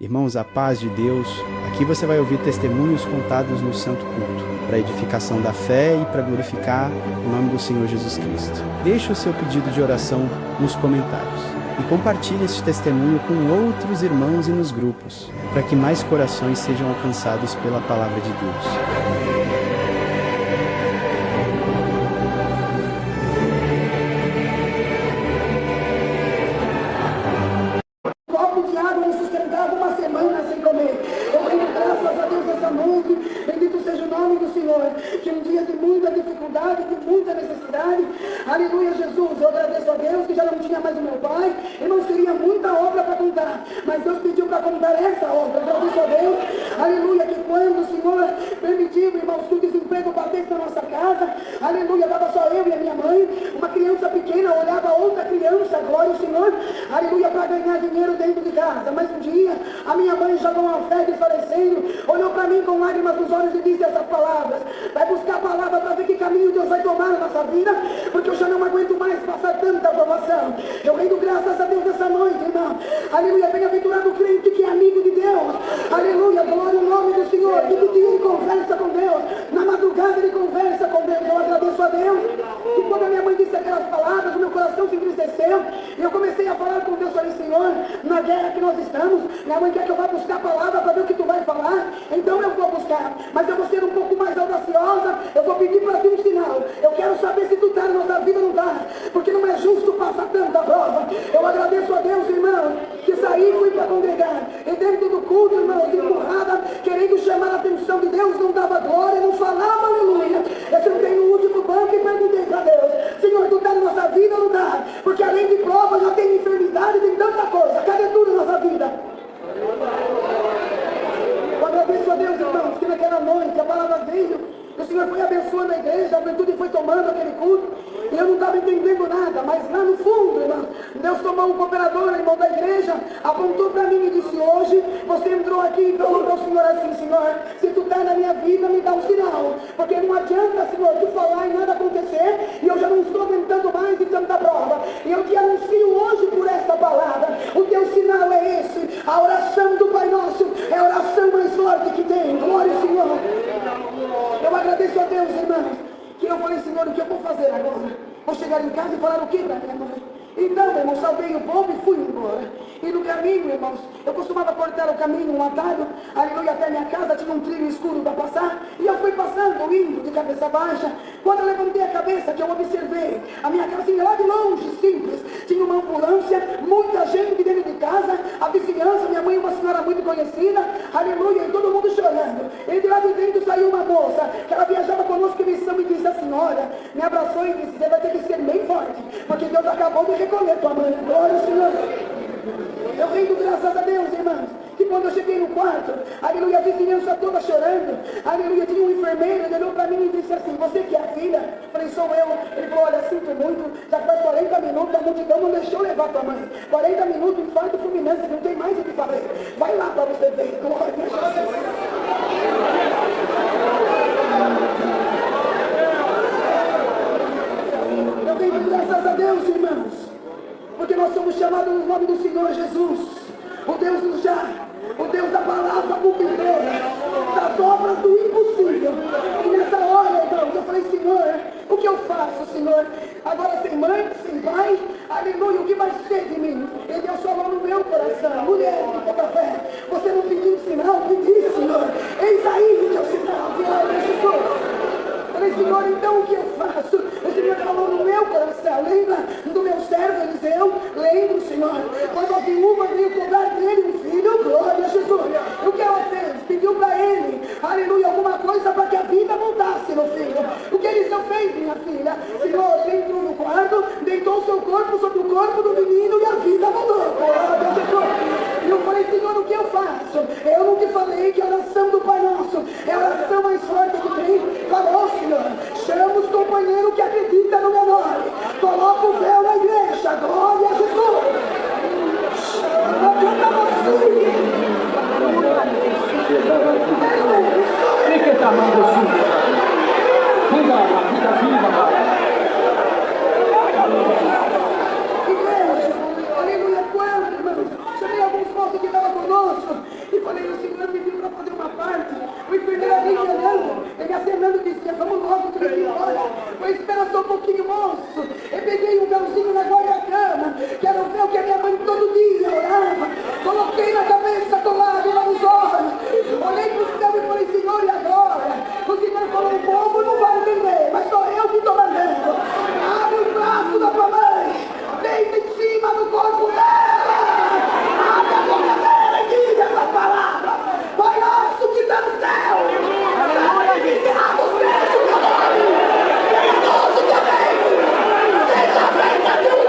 Irmãos, a paz de Deus. Aqui você vai ouvir testemunhos contados no Santo Culto, para edificação da fé e para glorificar o nome do Senhor Jesus Cristo. Deixe o seu pedido de oração nos comentários e compartilhe esse testemunho com outros irmãos e nos grupos, para que mais corações sejam alcançados pela palavra de Deus. Que um dia de muita dificuldade, de muita necessidade, aleluia, Jesus, eu agradeço a Deus que já não tinha mais o meu pai, e não seria muita obra para contar, mas Deus pediu para contar essa obra. Agradeço a Deus, aleluia, que quando o Senhor permitiu, irmãos, que o desemprego batesse na nossa casa, aleluia, estava só eu e a minha mãe, uma criança pequena olhava outra criança, glória ao Senhor, aleluia, para ganhar dinheiro dentro de casa. Mas um dia, a minha mãe, já com a fé desfalecendo, olhou para mim com lágrimas nos olhos e disse essas palavras: vai buscar a palavra para ver que caminho Deus vai tomar na nossa vida, porque eu já não aguento mais passar tanta provação. Eu rendo graças a Deus nessa noite, irmão. Aleluia, bem-aventurado o crente que é amigo de Deus. Aleluia, glória ao nome do Senhor. Que de dia ele conversa com Deus, na madrugada ele conversa com Deus. Eu agradeço a Deus. E quando a minha mãe disse aquelas palavras, o meu coração se entristeceu. E eu comecei a falar com Deus, falei: Senhor, na guerra que nós estamos, minha mãe quer que eu vá buscar a palavra para ver o que tu vai falar. Então eu vou buscar, mas eu vou ser um pouco mais audaciosa. Eu vou pedir para ti um sinal. Eu quero saber se tu está na nossa vida ou não está, porque não é justo passar tanta prova. Eu agradeço a Deus, irmão, que saí e fui para congregar. E dentro do culto, irmãos, empurrada, querendo chamar a atenção de Deus, não dava glória, não falava, aleluia. Eu sentei no último banco e perguntei para Deus: Senhor, tu está na nossa vida ou não está? Porque além de prova, já tem enfermidade, tem tanta coisa. Cadê tudo na nossa vida? Eu agradeço a Deus, irmãos, que naquela noite a palavra veio. O Senhor foi abençoando a igreja, a juventude foi tomando aquele culto, e eu não estava entendendo nada, mas lá no fundo, irmão, Deus tomou um cooperador, irmão da igreja, apontou para mim e disse: hoje você entrou aqui e falou para o Senhor assim: Senhor, se tu está na minha vida, me dá um sinal, porque não adianta, Senhor, tu falar e nada acontecer, e eu já não estou aguentando mais de tanta prova, e eu te anuncio hoje por esta palavra, o teu sinal é esse, a oração do Pai Nosso é a oração mais forte que tem. Glória ao Senhor. Eu agradeço a Deus, irmãos, que eu falei: Senhor, o que eu vou fazer agora? Vou chegar em casa e falar o que para minha mãe? Então, irmão, salvei o povo e fui embora. E no caminho, irmãos, eu costumava cortar o caminho, um atalho, aleluia, até minha casa, tinha um trilho escuro para passar, e eu fui passando, indo de cabeça baixa. Quando eu levantei a cabeça, que eu observei a minha casinha lá de longe, simples, tinha uma ambulância, muita gente de dentro de casa, a vizinhança, minha mãe, uma senhora muito conhecida, aleluia, e todo mundo chorando. E de lá de dentro saiu uma moça, que ela viajava conosco em missão, e disse assim: olha, me abraçou e disse: você vai ter que ser bem forte, porque Deus acabou de recolher tua mãe. Glória ao Senhor. Eu rendo graças a Deus, irmãos, que quando eu cheguei no quarto, aleluia, a vizinhança toda chorando, aleluia, tinha um enfermeiro, ele olhou para mim e disse assim: você que é a filha? Eu falei: sou eu. Ele falou: olha, sinto muito, já faz 40 minutos, a multidão não deixou levar tua mãe. 40 minutos, infarto fulminante, não tem mais o que fazer. Vai lá para você ver. Glória a Jesus. Eu rendo graças a Deus, irmãos, porque nós somos chamados no nome do Senhor Jesus, o Deus do já, o Deus da palavra cumpridora, das obras do impossível. E nessa hora, irmãos, eu falei: Senhor, o que eu faço, Senhor? Agora sem mãe, sem pai, aleluia, o que vai ser de mim? E Deus falou no meu coração: mulher de pouca fé, você não pediu sinal? Pedi, Senhor, eis aí o teu sinal. Glória a Jesus. Falei: Senhor, então o que eu faço? O Senhor falou no meu coração: lembra do meu servo Eliseu? Lembro, Senhor, quando a viúva veio cobrar dele um filho. Glória a Jesus. O que ela fez? Pediu para ele, aleluia, alguma coisa para que a vida voltasse no filho. O que Eliseu fez, minha filha? Senhor, ele entrou no quarto, deitou o seu corpo sobre o corpo do menino e a vida voltou. Glória a Jesus. E eu falei: Senhor, o que eu faço? Eu não te falei que a oração do Pai Nosso é a oração mais forte que tem? Falou, Senhor, chama os companheiros que acreditam no meu nome, coloca o véu na igreja. Glória a Jesus. Não adianta você. Fique tamanho assim. Fica viva. Igreja, aleluia, quando, irmãos, chamei alguns moços que estavam conosco, disse, olha, vou esperar só um pouquinho, moço. Eu peguei um véuzinho na guarda-cama, que era o véu que a minha mãe todo dia orava. Coloquei na cabeça do lado, lá nos olhos. Olhei pro céu e falei, Senhor, e agora? O Senhor falou, o povo não vai entender, mas sou eu que estou mandando. Abre o braço da tua mãe, deita em cima do corpo dela. Abre a boca dela e diz essa palavra. Pai nosso que está no céu. Santificado seja o teu nome. Piedoso também. Seja feita a teu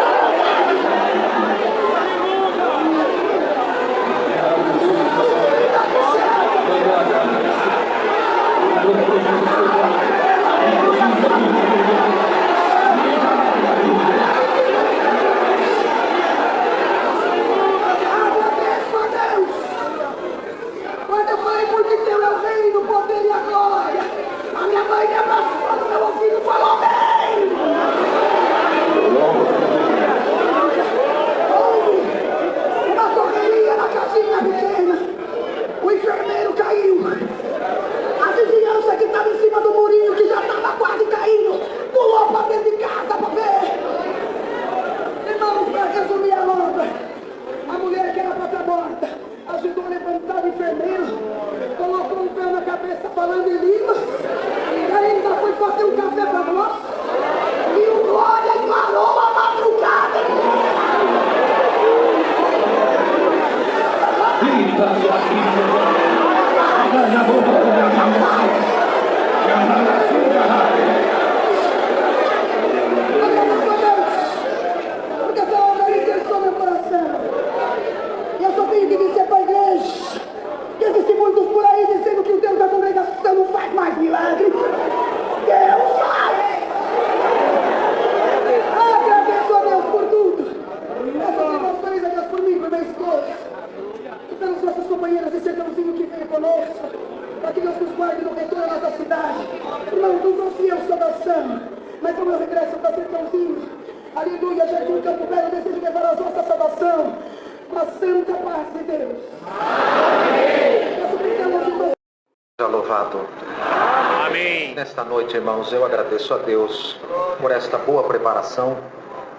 Irmãos, eu agradeço a Deus por esta boa preparação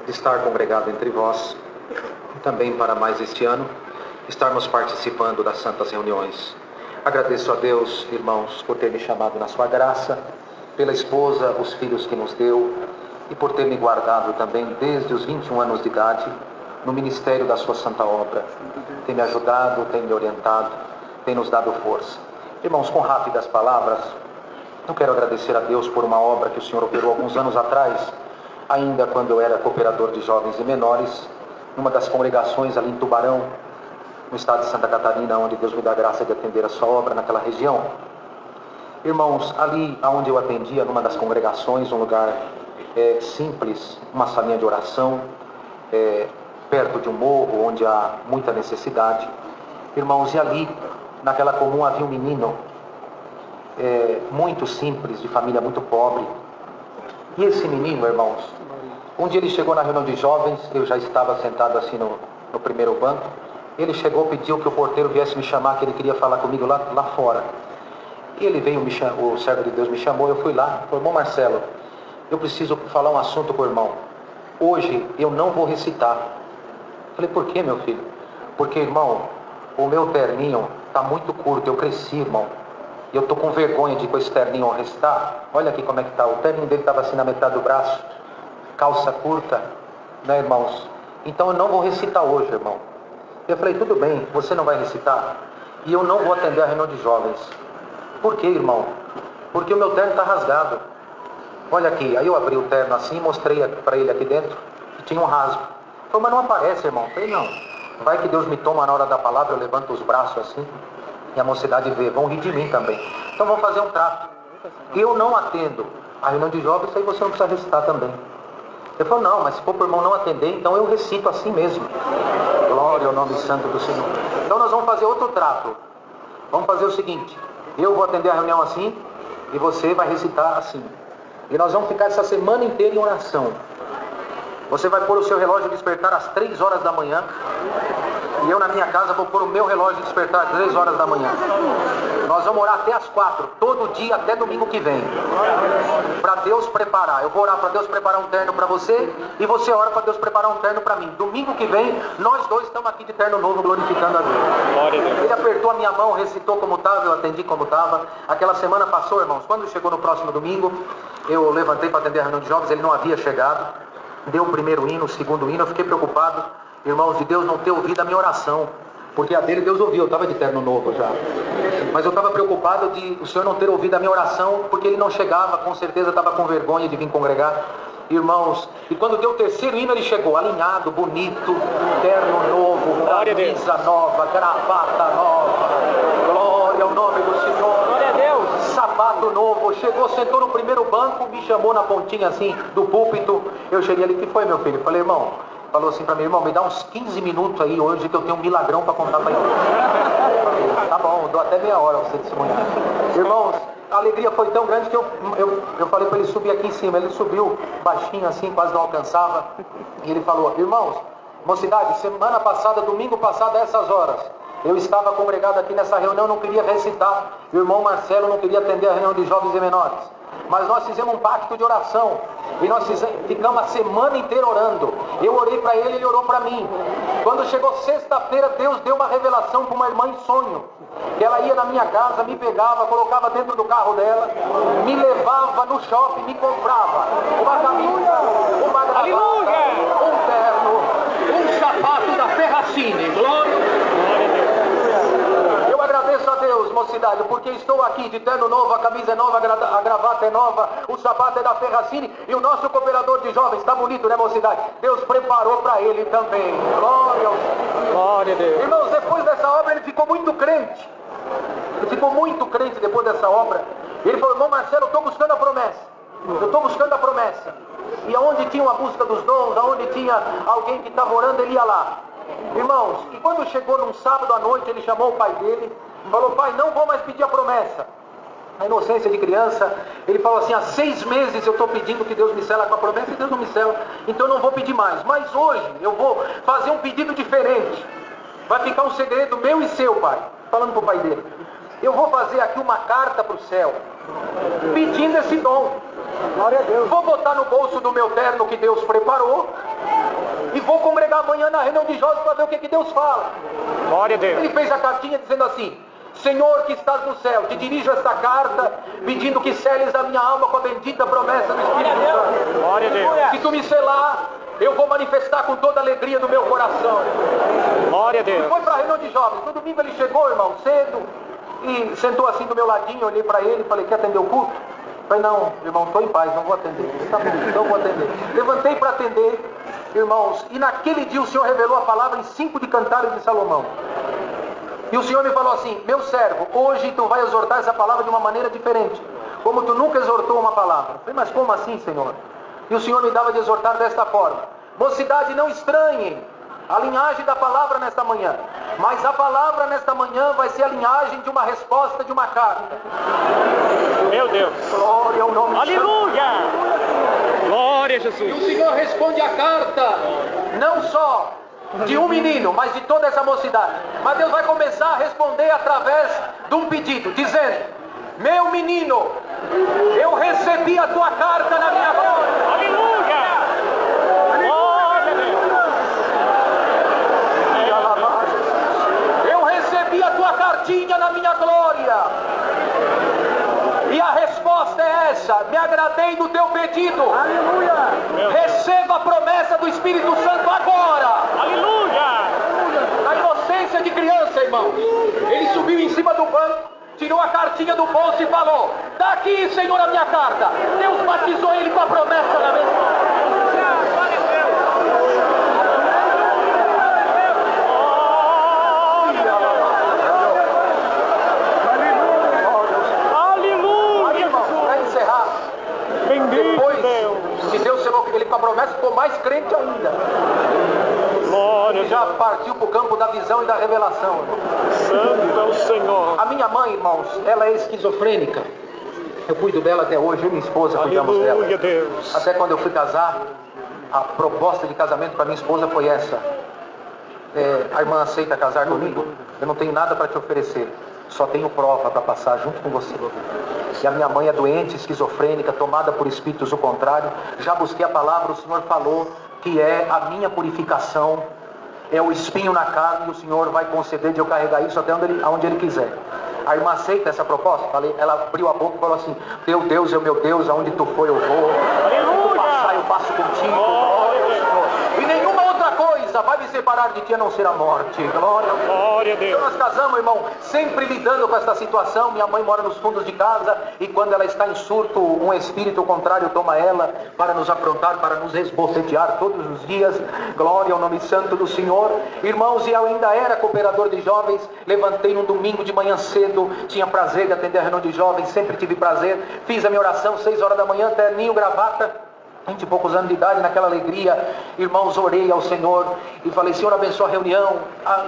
de estar congregado entre vós e também para mais este ano estarmos participando das santas reuniões. Agradeço a Deus, irmãos, por ter me chamado na sua graça, pela esposa, os filhos que nos deu e por ter me guardado também desde os 21 anos de idade no ministério da sua santa obra. Tem me ajudado, tem me orientado, tem nos dado força. Irmãos, com rápidas palavras, eu quero agradecer a Deus por uma obra que o Senhor operou alguns anos atrás, ainda quando eu era cooperador de jovens e menores, numa das congregações ali em Tubarão, no estado de Santa Catarina, onde Deus me dá a graça de atender a sua obra naquela região. Irmãos, ali onde eu atendia, numa das congregações, um lugar simples, uma salinha de oração, perto de um morro, onde há muita necessidade. Irmãos, e ali, naquela comum, havia um menino, muito simples, de família muito pobre. E esse menino, irmãos, um dia ele chegou na reunião de jovens, eu já estava sentado assim no primeiro banco. Ele chegou, pediu que o porteiro viesse me chamar, que ele queria falar comigo lá fora. E ele veio, o servo de Deus me chamou, eu fui lá, falou, irmão Marcelo, eu preciso falar um assunto com o irmão. Hoje eu não vou recitar. Eu falei, por quê, meu filho? Porque, irmão, o meu terninho está muito curto, eu cresci, irmão. E eu estou com vergonha de com esse terninho recitar. Olha aqui como é que está. O terninho dele estava assim na metade do braço. Calça curta, né, irmãos? Então eu não vou recitar hoje, irmão. Eu falei, tudo bem, você não vai recitar. E eu não vou atender a reunião de jovens. Por quê, irmão? Porque o meu terno está rasgado. Olha aqui. Aí eu abri o terno assim, mostrei para ele aqui dentro. E tinha um rasgo. Ele falou, mas não aparece, irmão. Eu falei, não. Vai que Deus me toma na hora da palavra, eu levanto os braços assim. E a mocidade vê, vão rir de mim também. Então vamos fazer um trato. Eu não atendo a reunião de jovens, aí você não precisa recitar também. Ele falou, não, mas se for para o irmão não atender, então eu recito assim mesmo. Glória ao nome santo do Senhor. Então nós vamos fazer outro trato. Vamos fazer o seguinte, eu vou atender a reunião assim, e você vai recitar assim. E nós vamos ficar essa semana inteira em oração. Você vai pôr o seu relógio de despertar às 3 horas da manhã. E eu na minha casa vou pôr o meu relógio de despertar às 3 horas da manhã. Nós vamos orar até as 4, todo dia até domingo que vem. Para Deus preparar. Eu vou orar para Deus preparar um terno para você e você ora para Deus preparar um terno para mim. Domingo que vem, nós dois estamos aqui de terno novo glorificando a Deus. Ele apertou a minha mão, recitou como estava, eu atendi como estava. Aquela semana passou, irmãos. Quando chegou no próximo domingo, eu levantei para atender a reunião de jovens, ele não havia chegado. Deu o primeiro hino, o segundo hino, eu fiquei preocupado, irmãos, de Deus não ter ouvido a minha oração. Porque a dele Deus ouviu, eu estava de terno novo já. Mas eu estava preocupado de o Senhor não ter ouvido a minha oração, porque ele não chegava, com certeza estava com vergonha de vir congregar. Irmãos, e quando deu o terceiro hino ele chegou, alinhado, bonito, terno novo, camisa nova, gravata nova. Glória ao nome do Senhor. Glória a Deus. Sapato novo, chegou, sentou no primeiro banco, me chamou na pontinha assim, do púlpito. Eu cheguei ali, que foi meu filho? Falei, irmão, falou assim para mim, irmão, me dá uns 15 minutos aí hoje que eu tenho um milagrão para contar para ele. Tá bom, dou até meia hora você testemunhar. Irmãos, a alegria foi tão grande que eu falei para ele subir aqui em cima. Ele subiu baixinho assim, quase não alcançava. E ele falou, irmãos, mocidade, semana passada, domingo passado, a essas horas, eu estava congregado aqui nessa reunião, não queria recitar. O irmão Marcelo não queria atender a reunião de jovens e menores. Mas nós fizemos um pacto de oração. E nós ficamos a semana inteira orando. Eu orei para ele, ele orou para mim. Quando chegou sexta-feira, Deus deu uma revelação para uma irmã em sonho. Que ela ia na minha casa, me pegava, colocava dentro do carro dela, me levava no shopping, me comprava uma camisa, uma gravata, um terno, um sapato da Ferracini. Glória a Deus. Eu agradeço a Deus, mocidade, porque estou aqui de terno novo, a camisa é nova, a gravata é nova, o sapato é da Ferracini e o nosso cooperador de jovens está bonito, né, mocidade? Deus preparou para ele também. Glória a Deus. Irmãos, depois dessa obra ele ficou muito crente. Ele ficou muito crente depois dessa obra. Ele falou, irmão Marcelo, eu estou buscando a promessa. Eu estou buscando a promessa. E aonde tinha uma busca dos dons, aonde tinha alguém que estava orando, ele ia lá. Irmãos, e quando chegou num sábado à noite, ele chamou o pai dele, falou, pai, não vou mais pedir a promessa. Na inocência de criança, ele falou assim, há 6 meses eu estou pedindo que Deus me sela com a promessa e Deus não me sela, então eu não vou pedir mais. Mas hoje eu vou fazer um pedido diferente. Vai ficar um segredo meu e seu, pai. Falando para o pai dele. Eu vou fazer aqui uma carta para o céu, pedindo esse dom. Glória a Deus. Vou botar no bolso do meu terno que Deus preparou e vou congregar amanhã na reunião de jovens para ver o que Deus fala. Glória a Deus. Ele fez a cartinha dizendo assim, Senhor que estás no céu, te dirijo esta carta pedindo que seles a minha alma com a bendita promessa do Espírito Santo. Glória a Deus. Se tu me selar, eu vou manifestar com toda a alegria do meu coração. Glória a Deus. E foi para a reunião de jovens. No domingo ele chegou, irmão, cedo, e sentou assim do meu ladinho, olhei para ele e falei, quer atender o culto? Falei, não, irmão, estou em paz, não vou atender. Tá bom, então vou atender. Levantei para atender, irmãos, e naquele dia o Senhor revelou a palavra em 5 de Cantares de Salomão. E o Senhor me falou assim, meu servo, hoje tu vai exortar essa palavra de uma maneira diferente, como tu nunca exortou uma palavra. Eu falei, mas como assim, Senhor? E o Senhor me dava de exortar desta forma, mocidade, não estranhem a linhagem da palavra nesta manhã, mas a palavra nesta manhã vai ser a linhagem de uma resposta de uma carta. Meu Deus. Glória ao nome de Jesus. Aleluia. Glória a Jesus. E o Senhor responde a carta, não só de um menino, mas de toda essa mocidade. Mas Deus vai começar a responder através de um pedido, dizendo, meu menino, eu recebi a tua carta na minha glória. Aleluia. A tua cartinha na minha glória. E a resposta é essa, me agradei do teu pedido. Aleluia. Receba a promessa do Espírito Santo agora. Aleluia. Na inocência de criança, irmão, ele subiu em cima do banco, tirou a cartinha do bolso e falou, dá aqui, Senhor, a minha carta. Deus batizou ele com a promessa na minha glória. Ele com a promessa ficou mais crente ainda. Glória. Ele já partiu para o campo da visão e da revelação. Santo é o Senhor. A minha mãe, irmãos, ela é esquizofrênica. Eu cuido dela até hoje, eu e minha esposa cuidamos dela. Deus. Até quando eu fui casar, a proposta de casamento para minha esposa foi essa. A irmã aceita casar comigo? Eu não tenho nada para te oferecer. só tenho prova para passar junto com você. E a minha mãe é doente, esquizofrênica, tomada por espíritos do contrário. Já busquei a palavra, o Senhor falou que é a minha purificação, é o espinho na carne, e o Senhor vai conceder de eu carregar isso até onde Ele quiser. A irmã aceita essa proposta? Ela abriu a boca e falou assim: teu Deus é o meu Deus, aonde tu for eu vou. Onde tu passar eu passo contigo. Glória ao Senhor. E nenhuma outra coisa vai me separar de ti a não ser a morte. Glória a Deus. Então nós casamos, irmão, sempre lidando com essa situação. Minha mãe mora nos fundos de casa, e quando ela está em surto, um espírito contrário toma ela para nos aprontar, para nos esbofetear todos os dias. Glória ao nome santo do Senhor. Irmãos, e eu ainda era cooperador de jovens. Levantei num domingo de manhã cedo, tinha prazer de atender a reunião de jovens, sempre tive prazer. Fiz a minha oração 6 horas da manhã, terninho, gravata, 20 e poucos anos de idade, naquela alegria. Irmãos, orei ao Senhor e falei: Senhor, abençoa a reunião.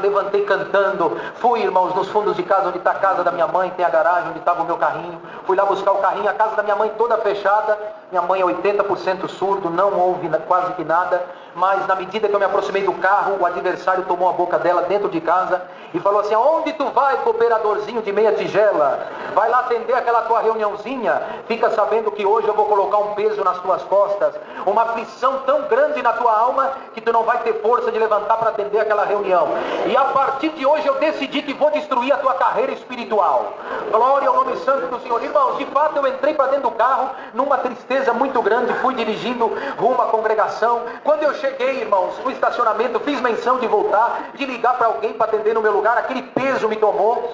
Levantei cantando. Fui, irmãos, nos fundos de casa, onde está a casa da minha mãe, tem a garagem onde estava o meu carrinho. Fui lá buscar o carrinho, a casa da minha mãe toda fechada. Minha mãe é 80% surdo, não ouve quase que nada. Mas na medida que eu me aproximei do carro, o adversário tomou a boca dela dentro de casa e falou assim: aonde tu vai, cooperadorzinho de meia tigela? Vai lá atender aquela tua reuniãozinha. Fica sabendo que hoje eu vou colocar um peso nas tuas costas, uma aflição tão grande na tua alma que tu não vai ter força de levantar para atender aquela reunião. E a partir de hoje eu decidi que vou destruir a tua carreira espiritual. Glória ao nome santo do Senhor. Irmãos, de fato eu entrei para dentro do carro numa tristeza muito grande, fui dirigindo rumo à congregação. Quando eu cheguei, irmãos, no estacionamento, fiz menção de voltar, de ligar para alguém para atender no meu lugar. Aquele peso me tomou,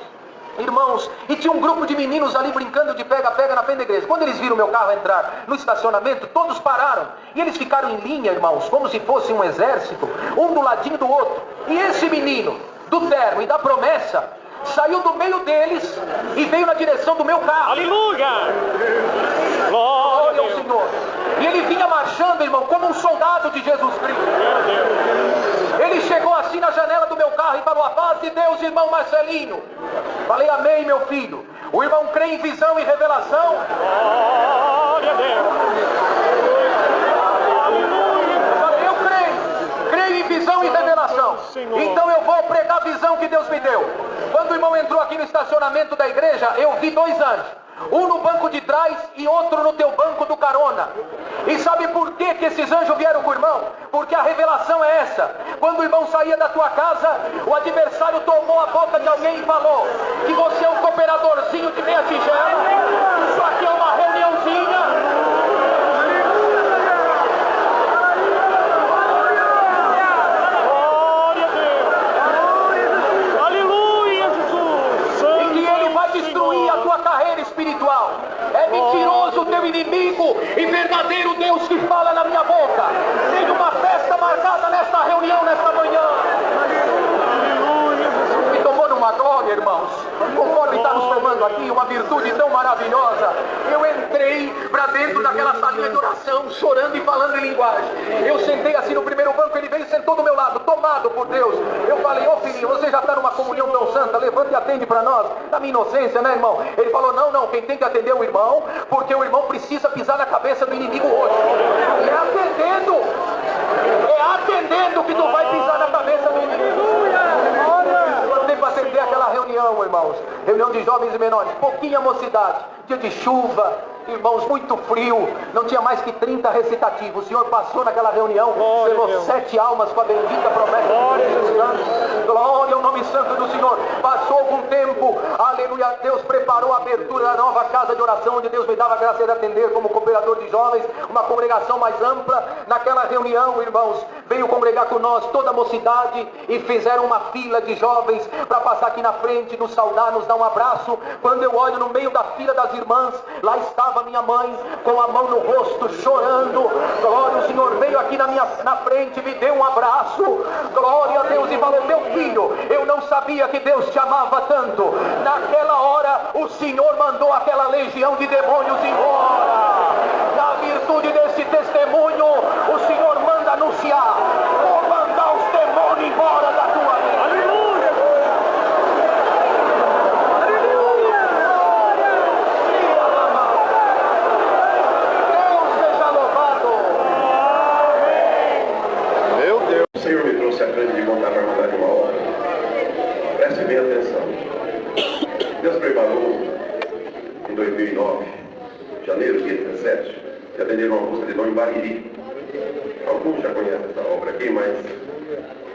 irmãos, e tinha um grupo de meninos ali brincando de pega-pega na frente da igreja. Quando eles viram meu carro entrar no estacionamento, todos pararam, e eles ficaram em linha, irmãos, como se fosse um exército, um do ladinho do outro. E esse menino do terno e da promessa saiu do meio deles e veio na direção do meu carro. Aleluia! Glória ao Senhor. E ele vinha marchando, irmão, como um soldado de Jesus Cristo. Ele chegou assim na janela do meu carro e falou: a paz de Deus, irmão Marcelino. Falei: amém, meu filho. O irmão crê em visão e revelação. Glória a Deus. Falei: eu creio em visão e revelação. Então eu vou pregar a visão que Deus me deu. Quando o irmão entrou aqui no estacionamento da igreja, eu vi 2 anjos. Um no banco de trás e outro no teu banco do carona. E sabe por que esses anjos vieram com o irmão? Porque a revelação é essa: quando o irmão saía da tua casa, o adversário tomou a boca de alguém e falou que você é um cooperadorzinho de meia tigela. Isso aqui é uma reuniãozinha. Espiritual. É mentiroso o teu inimigo e verdadeiro Deus que fala na minha boca. Tem uma festa marcada nesta reunião, nesta manhã. Me tomou numa glória, irmãos, conforme está nos tomando aqui, uma virtude tão maravilhosa. Eu entrei para dentro daquela salinha de oração, chorando e falando em linguagem. Eu sentei assim no primeiro banco, ele veio e sentou do meu lado, tomado por Deus. Eu falei: ô filhinho, você já está numa comunhão tão santa, levanta e atende para nós. Da minha inocência, né, irmão? Ele falou: não, quem tem que atender é o irmão, porque o irmão precisa pisar na cabeça do inimigo hoje. É atendendo que tu vai pisar na cabeça do inimigo. Quando tem para atender aquela reunião, irmãos, reunião de jovens e menores, pouquinha mocidade, dia de chuva, irmãos, muito frio, não tinha mais que 30 recitativos. O Senhor passou naquela reunião, selou 7 almas com a bendita promessa de Jesus Cristo. Glória ao nome santo do Senhor. Passou algum tempo, aleluia, Deus preparou a abertura da nova casa de oração, onde Deus me dava a graça de atender como cooperador de jovens, uma congregação mais ampla. Naquela reunião, irmãos, veio congregar com nós toda a mocidade e fizeram uma fila de jovens para passar aqui na frente, nos saudar, nos dar um abraço. Quando eu olho no meio da fila das irmãs, lá estava minha mãe com a mão no rosto, chorando. Glória, o Senhor veio aqui na frente, me deu um abraço, glória a Deus, e falou: meu filho, eu não sabia que Deus te amava tanto. Naquela hora o Senhor mandou aquela legião de demônios embora. Na virtude desse testemunho, o Senhor manda anunciar: vou mandar os demônios embora da tua vida. Preste bem atenção. Deus preparou em 2009, janeiro, dia 17, de atender uma música de Dom em Bariri. Alguns já conhecem essa obra aqui, mas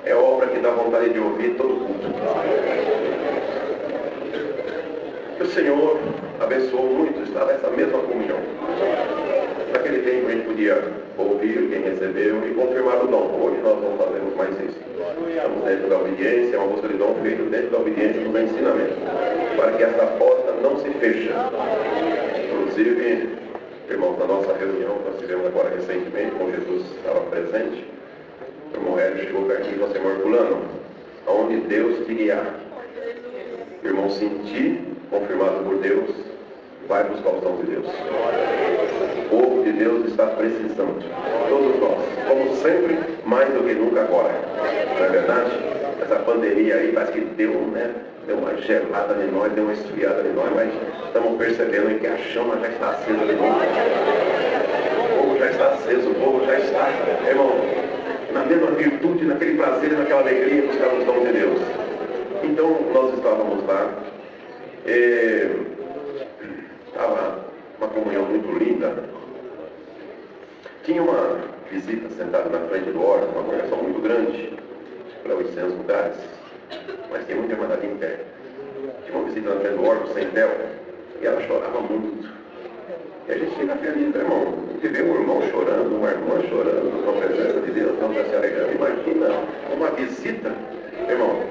é obra que dá vontade de ouvir todo o culto. Que o Senhor abençoou muito estar nessa mesma comunhão. Naquele tempo a gente podia ouvir quem recebeu e confirmar o dom. Hoje nós não fazemos mais isso. Estamos dentro da obediência, é uma música de dom feito dentro da obediência do ensinamento, para que essa porta não se feche. Inclusive, irmãos, na nossa reunião que nós tivemos agora recentemente, com Jesus estava presente, o irmão Hélio chegou perto de mim e falou assim: irmão Herculano, aonde Deus te guiar, irmão, sentir, confirmado por Deus, vai buscar os dons de Deus. O povo de Deus está precisando. Todos nós, como sempre, mais do que nunca agora. Não é verdade? Essa pandemia aí parece que deu uma gelada em nós, deu uma esfriada em nós, mas estamos percebendo que a chama já está acesa de novo. O fogo já está aceso, o fogo já está, irmão, na mesma virtude, naquele prazer, naquela alegria, buscar os dons de Deus. Então, nós estávamos lá. Estava uma comunhão muito linda. Tinha uma visita sentada na frente do órgão, uma congregação muito grande, para 800 lugares, mas tinha muita irmandade em pé. Tinha uma visita na frente do órgão, sem véu, e ela chorava muito. E a gente fica feliz, né, irmão? De ver um irmão chorando, uma irmã chorando, com a presença de Deus, não está se alegrando. Imagina uma visita, irmão,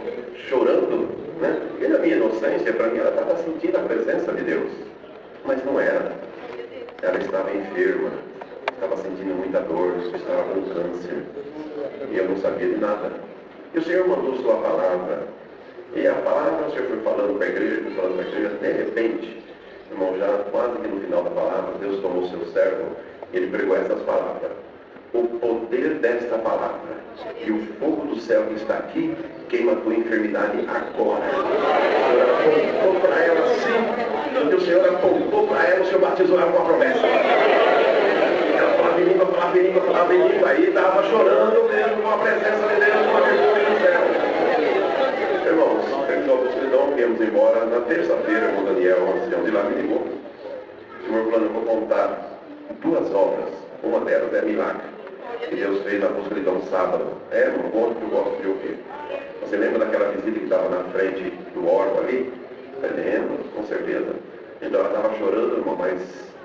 chorando, né? E na minha inocência, para mim, ela estava sentindo a presença de Deus. Mas não era. Ela estava enferma, estava sentindo muita dor, estava com câncer. E eu não sabia de nada. E o Senhor mandou sua palavra. E a palavra o Senhor foi falando para a igreja, de repente, irmão, já quase que no final da palavra, Deus tomou seu servo e ele pregou essas palavras. O poder desta palavra e o fogo do céu que está aqui queima a tua enfermidade agora. O Senhor apontou para ela assim, porque o Senhor apontou para ela, o Senhor batizou ela com a promessa. Ela falava em língua, aí estava chorando mesmo com a presença de Deus, com a virtude do céu. Irmãos, terminou a escuridão, viemos embora. Na terça-feira, o irmão Daniel, o ancião de lá, me ligou. Senhor Plano, eu vou contar 2 obras. Uma delas é milagre, que Deus fez na escuridão sábado. É um ponto que eu gosto de ouvir. Você lembra daquela visita que estava na frente do órgão ali? Lembro, com certeza. Então ela estava chorando, irmão, mas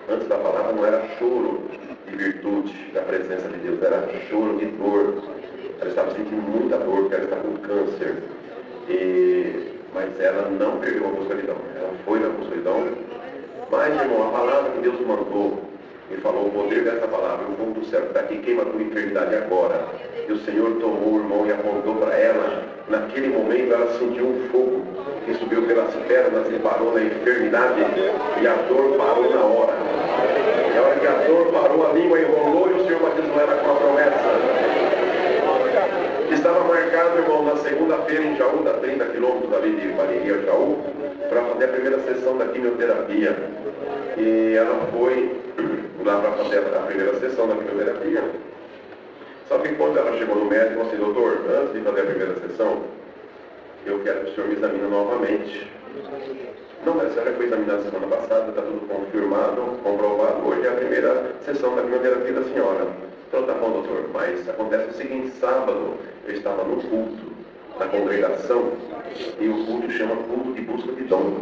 antes da palavra não era choro de virtude da presença de Deus, era choro de dor. Ela estava sentindo muita dor, porque ela estava com câncer. Mas ela não perdeu a escuridão. Ela foi na escuridão. Mas, irmão, a palavra que Deus mandou, ele falou: o poder dessa palavra, o fogo do céu que está aqui, queima a tua enfermidade agora. E o Senhor tomou o irmão e apontou para ela. Naquele momento ela sentiu um fogo que subiu pelas pernas e parou na enfermidade. E a dor parou na hora. E a hora que a dor parou, a língua enrolou e o Senhor batizou ela com a promessa. Estava marcado, irmão, na segunda-feira em Jaú, da 30 quilômetros ali de Bariri a Jaú, para fazer a primeira sessão da quimioterapia. E ela foi lá para fazer a primeira sessão da quimioterapia. Só que quando ela chegou no médico, falou assim: doutor, antes de fazer a primeira sessão, eu quero que o senhor me examine novamente. Não, mas a senhora foi examinada semana passada, está tudo confirmado, comprovado. Hoje é a primeira sessão da quimioterapia da senhora. Então tá bom, doutor, mas acontece o seguinte: sábado eu estava no culto da congregação, e o culto chama culto de busca de dom.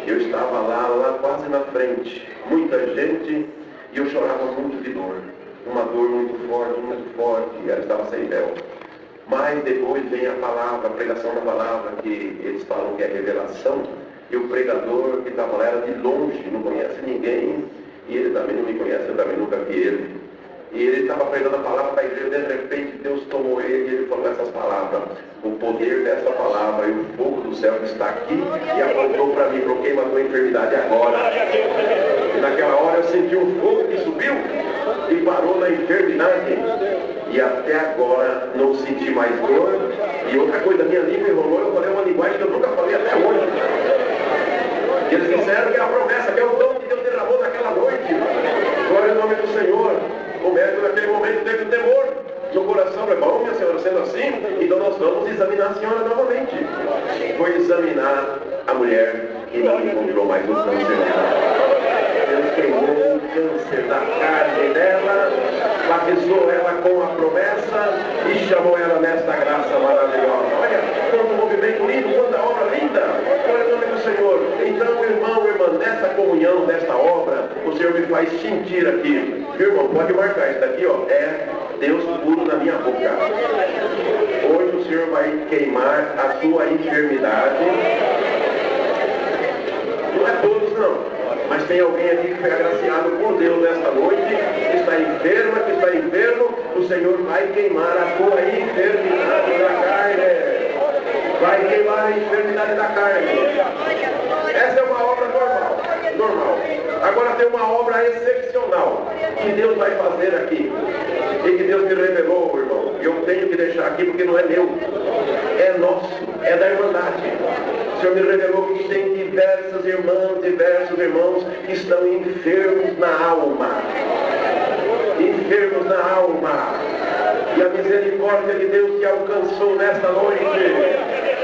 Eu estava lá quase na frente, muita gente, e eu chorava muito de dor. Uma dor muito forte, e ela estava sem véu. Mas depois vem a palavra, a pregação da palavra, que eles falam que é revelação, e o pregador que estava lá era de longe, não conhece ninguém, e ele também não me conhece, eu também nunca vi ele. E ele estava pregando a palavra para a igreja, de repente Deus tomou ele e ele falou essas palavras: o poder dessa palavra e o fogo do céu que está aqui, e apontou para mim: bloqueia a tua enfermidade agora. E naquela hora eu senti um fogo que subiu e parou na enfermidade. E até agora não senti mais dor. E outra coisa, minha língua enrolou, eu falei uma linguagem que eu nunca falei até hoje. E eles disseram que é a promessa, que é o dom que Deus derramou naquela noite. Glória ao nome do Senhor. O médico naquele momento teve um temor no coração: é bom, minha senhora, sendo assim, então nós vamos examinar a senhora novamente. Foi examinar a mulher, e não encontrou mais o câncer dela. Deus queimou o câncer da carne dela, batizou ela com a promessa e chamou ela nesta graça maravilhosa. Olha, quanto movimento lindo, quanta obra linda. Olha o nome do Senhor. Então, irmão, irmã, nessa comunhão, nesta obra, o Senhor me faz sentir aqui. Meu irmão, pode marcar isso daqui, ó. É Deus puro na minha boca. Hoje o Senhor vai queimar a tua enfermidade. Não é todos, não. Mas tem alguém aqui que foi agraciado por Deus nesta noite, que está enferma, que está enfermo. O Senhor vai queimar a tua enfermidade da carne. Vai queimar a enfermidade da carne. Essa é uma obra normal. Agora tem uma obra excepcional que Deus vai fazer aqui. E que Deus me revelou, irmão. Eu tenho que deixar aqui porque não é meu. É nosso. É da Irmandade. O Senhor me revelou que tem diversas irmãs, diversos irmãos que estão enfermos na alma. Enfermos na alma. E a misericórdia de Deus te alcançou nesta noite.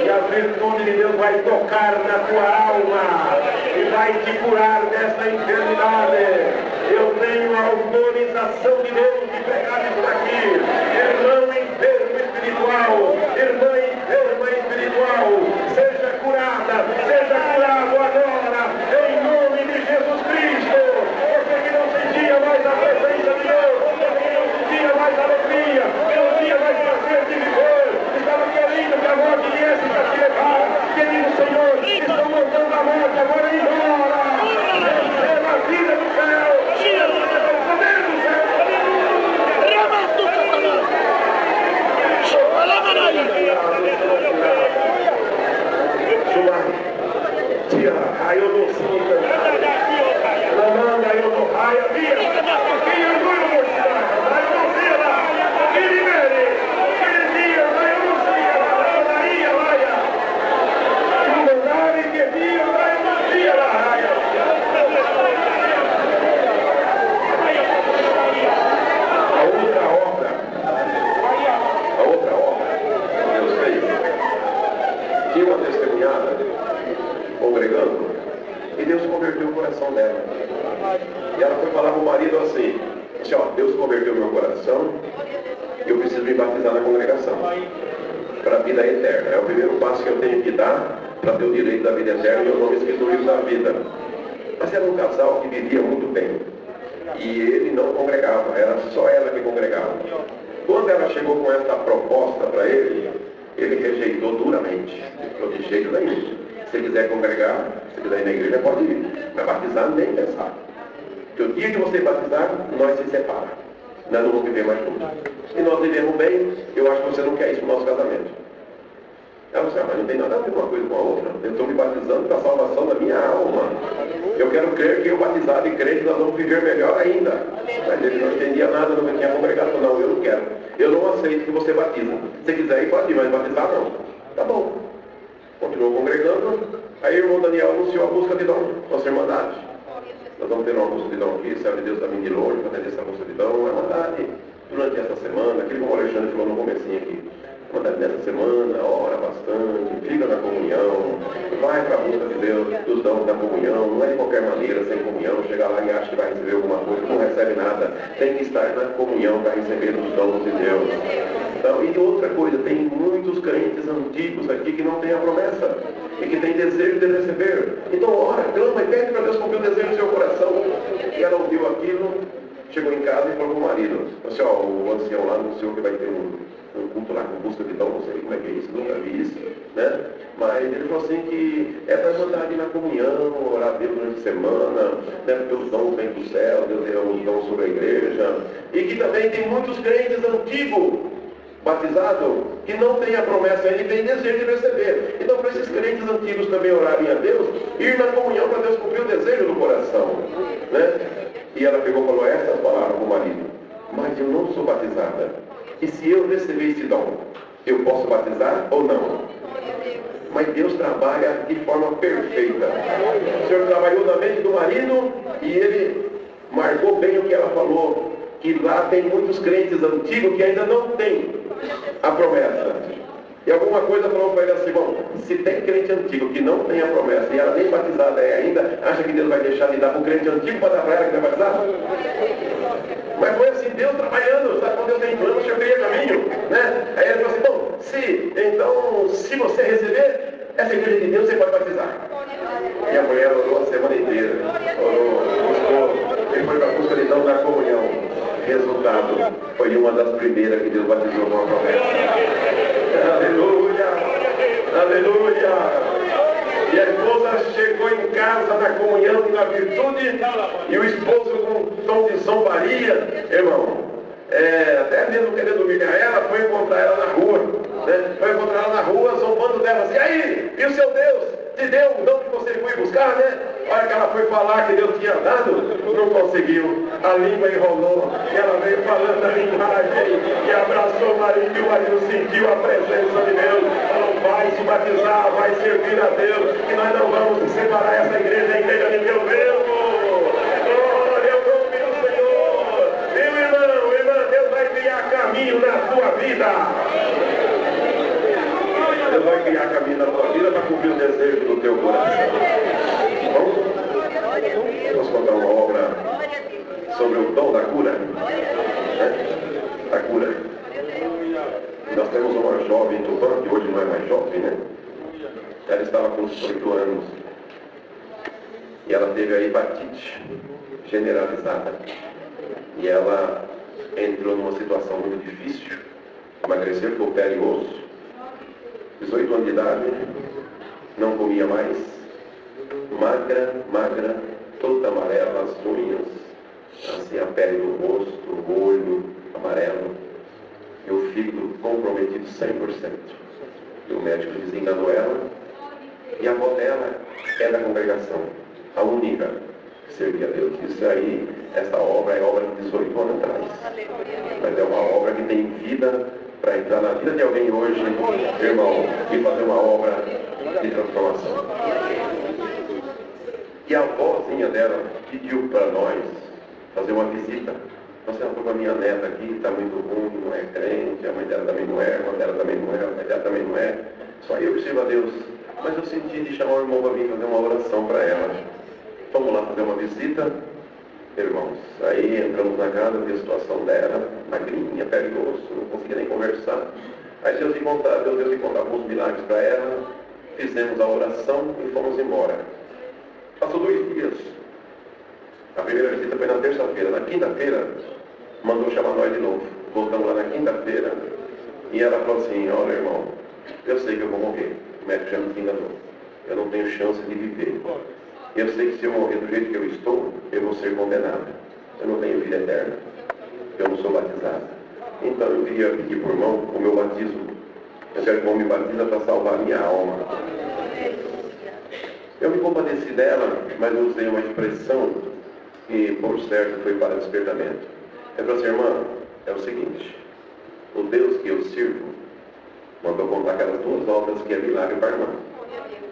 E a virtude de Deus vai tocar na tua alma. E vai te curar desta enfermidade. Eu tenho a autorização de Deus de pregar isso aqui. Irmão enfermo espiritual. Irmã enferma espiritual. Seja curada. Seja curado agora. Em nome de Jesus Cristo. Você que não sentia mais a presença de Deus. Você que não sentia mais alegria. Não tinha mais prazer de viver. Estava querendo que a morte viesse para te levar. Querido Senhor, estão mandando a morte agora embora. Receba a vida do céu. Mas era um casal que vivia muito bem. E ele não congregava, era só ela que congregava. Quando ela chegou com essa proposta para ele, ele rejeitou duramente. Ele falou, de jeito nenhum. Se quiser congregar, se quiser ir na igreja, pode ir. Mas batizar nem pensar. Porque o dia que você batizar, nós se separamos. Nós não vamos viver mais juntos. E nós vivemos bem, eu acho que você não quer isso no nosso casamento. Ela disse, mas não tem nada a ver uma coisa com a outra. Eu estou me batizando para a salvação da minha alma. Eu quero crer que eu batizado e crente nós vamos viver melhor ainda. Mas ele não entendia nada, não tinha congregação. Não, eu não quero. Eu não aceito que você batiza. Se quiser ir, pode ir, mas batizar não. Tá bom. Continuou congregando. Aí o irmão Daniel anunciou a busca de dom, nossa irmandade. Nós vamos ter uma busca de dom aqui, serve Deus também de longe, para ter essa busca de dom, é irmandade. Durante essa semana, aquele como o Alexandre falou no comecinho aqui. Nessa semana, ora bastante, fica na comunhão, vai para a busca de Deus, dos dons da comunhão, não é de qualquer maneira, sem comunhão, chegar lá e acha que vai receber alguma coisa, não recebe nada, tem que estar na comunhão para receber os dons de Deus. Então, e outra coisa, tem muitos crentes antigos aqui que não têm a promessa e que têm desejo de receber. Então ora, clama e pede para Deus cumprir o desejo do seu coração. E ela ouviu aquilo, chegou em casa e falou para o marido, assim, ó, o ancião lá anunciou que vai ter um culto lá com busca de dom, não sei como é que é isso, nunca vi isso, né? Mas ele falou assim que é para mandar ali na comunhão, orar a Deus durante a semana, né? Porque os dons vêm do céu, Deus deu os dons sobre a igreja, e que também tem muitos crentes antigos, batizados, que não têm a promessa ainda e têm desejo de receber. Então, para esses crentes antigos também orarem a Deus, ir na comunhão para Deus cumprir o desejo do coração, né? E ela pegou e falou essas palavras para o marido, mas eu não sou batizada. E se eu receber esse dom, eu posso batizar ou não? Mas Deus trabalha de forma perfeita. O Senhor trabalhou na mente do marido e ele marcou bem o que ela falou, que lá tem muitos crentes antigos que ainda não têm a promessa. E alguma coisa falou para ele assim, bom, se tem crente antigo que não tem a promessa e ela nem batizada é ainda, acha que Deus vai deixar de dar para o crente antigo para dar para ela que vai batizar? Mas foi assim, Deus trabalhando, sabe? Quando Deus tem plano, o Senhor cria caminho, né? Aí ele falou assim, bom, se você receber essa igreja de Deus, você pode batizar. E a mulher orou a semana inteira, ele foi para a busca de dom da comunhão. Resultado, foi uma das primeiras que Deus batizou com a promessa. Aleluia! Aleluia! E a esposa chegou em casa na comunhão e na virtude, e o esposo com um tom de zombaria, irmão, até mesmo querendo humilhar ela, foi encontrar ela na rua, né? Foi encontrar ela na rua, zombando dela assim, aí, e o seu Deus te deu o dom que você foi buscar, né? A hora que ela foi falar que Deus tinha dado, não conseguiu, a língua enrolou, e ela veio falando a linguagem, e abraçou o marido, e o marido sentiu a presença de Deus, falou, vai se batizar, vai servir a Deus, que nós não vamos separar essa igreja, a igreja de Deus mesmo. Glória ao nome do Senhor. Meu irmão, Deus vai criar caminho na sua vida. Deus vai criar caminho na tua vida para cumprir o desejo do teu coração. Vamos contar uma obra sobre o dom da cura, né? Da cura. Nós temos uma jovem em Tupã, que hoje não é mais jovem, né? Ela estava com 18 anos e ela teve a hepatite generalizada e ela entrou numa situação muito difícil, emagreceu, ficou pele e osso, 18 anos de idade, não comia mais, magra, toda amarela, as unhas, assim a pele do rosto, o olho amarelo, e o fígado comprometido 100%. E o médico desenganou ela, e a avó dela é da congregação, a única que servia a Deus. Isso aí, essa obra é obra de 18 anos atrás, mas é uma obra que tem vida para entrar na vida de alguém hoje, irmão, e fazer uma obra de transformação. E a avózinha dela pediu para nós fazer uma visita. Nossa, ela falou para minha neta aqui, está muito ruim, não é crente, a mãe dela também não é, a irmã dela também não é, a pai dela também não é. Só eu que sirvo a Deus. Mas eu senti de chamar o irmão para vir fazer uma oração para ela. Vamos lá fazer uma visita, irmãos. Aí entramos na casa, vi a situação dela, magrinha, pele e osso, não conseguia nem conversar. Aí Deus me contar alguns milagres para ela, fizemos a oração e fomos embora. Passou 2 dias. A primeira visita foi na terça-feira. Na quinta-feira, mandou chamar nós de novo. Voltamos lá na quinta-feira e ela falou assim, olha irmão, eu sei que eu vou morrer. O médico já me enganou. Eu não tenho chance de viver. Eu sei que se eu morrer do jeito que eu estou, eu vou ser condenado. Eu não tenho vida eterna. Eu não sou batizado. Então eu queria pedir por irmão o meu batismo. Eu quero que o irmão me batiza para salvar a minha alma. Eu me compadeci dela, mas eu usei uma expressão que, por certo, foi para despertamento. Eu falei assim, irmã, é o seguinte, o Deus que eu sirvo mandou contar aquelas 2 obras que é milagre para a irmã.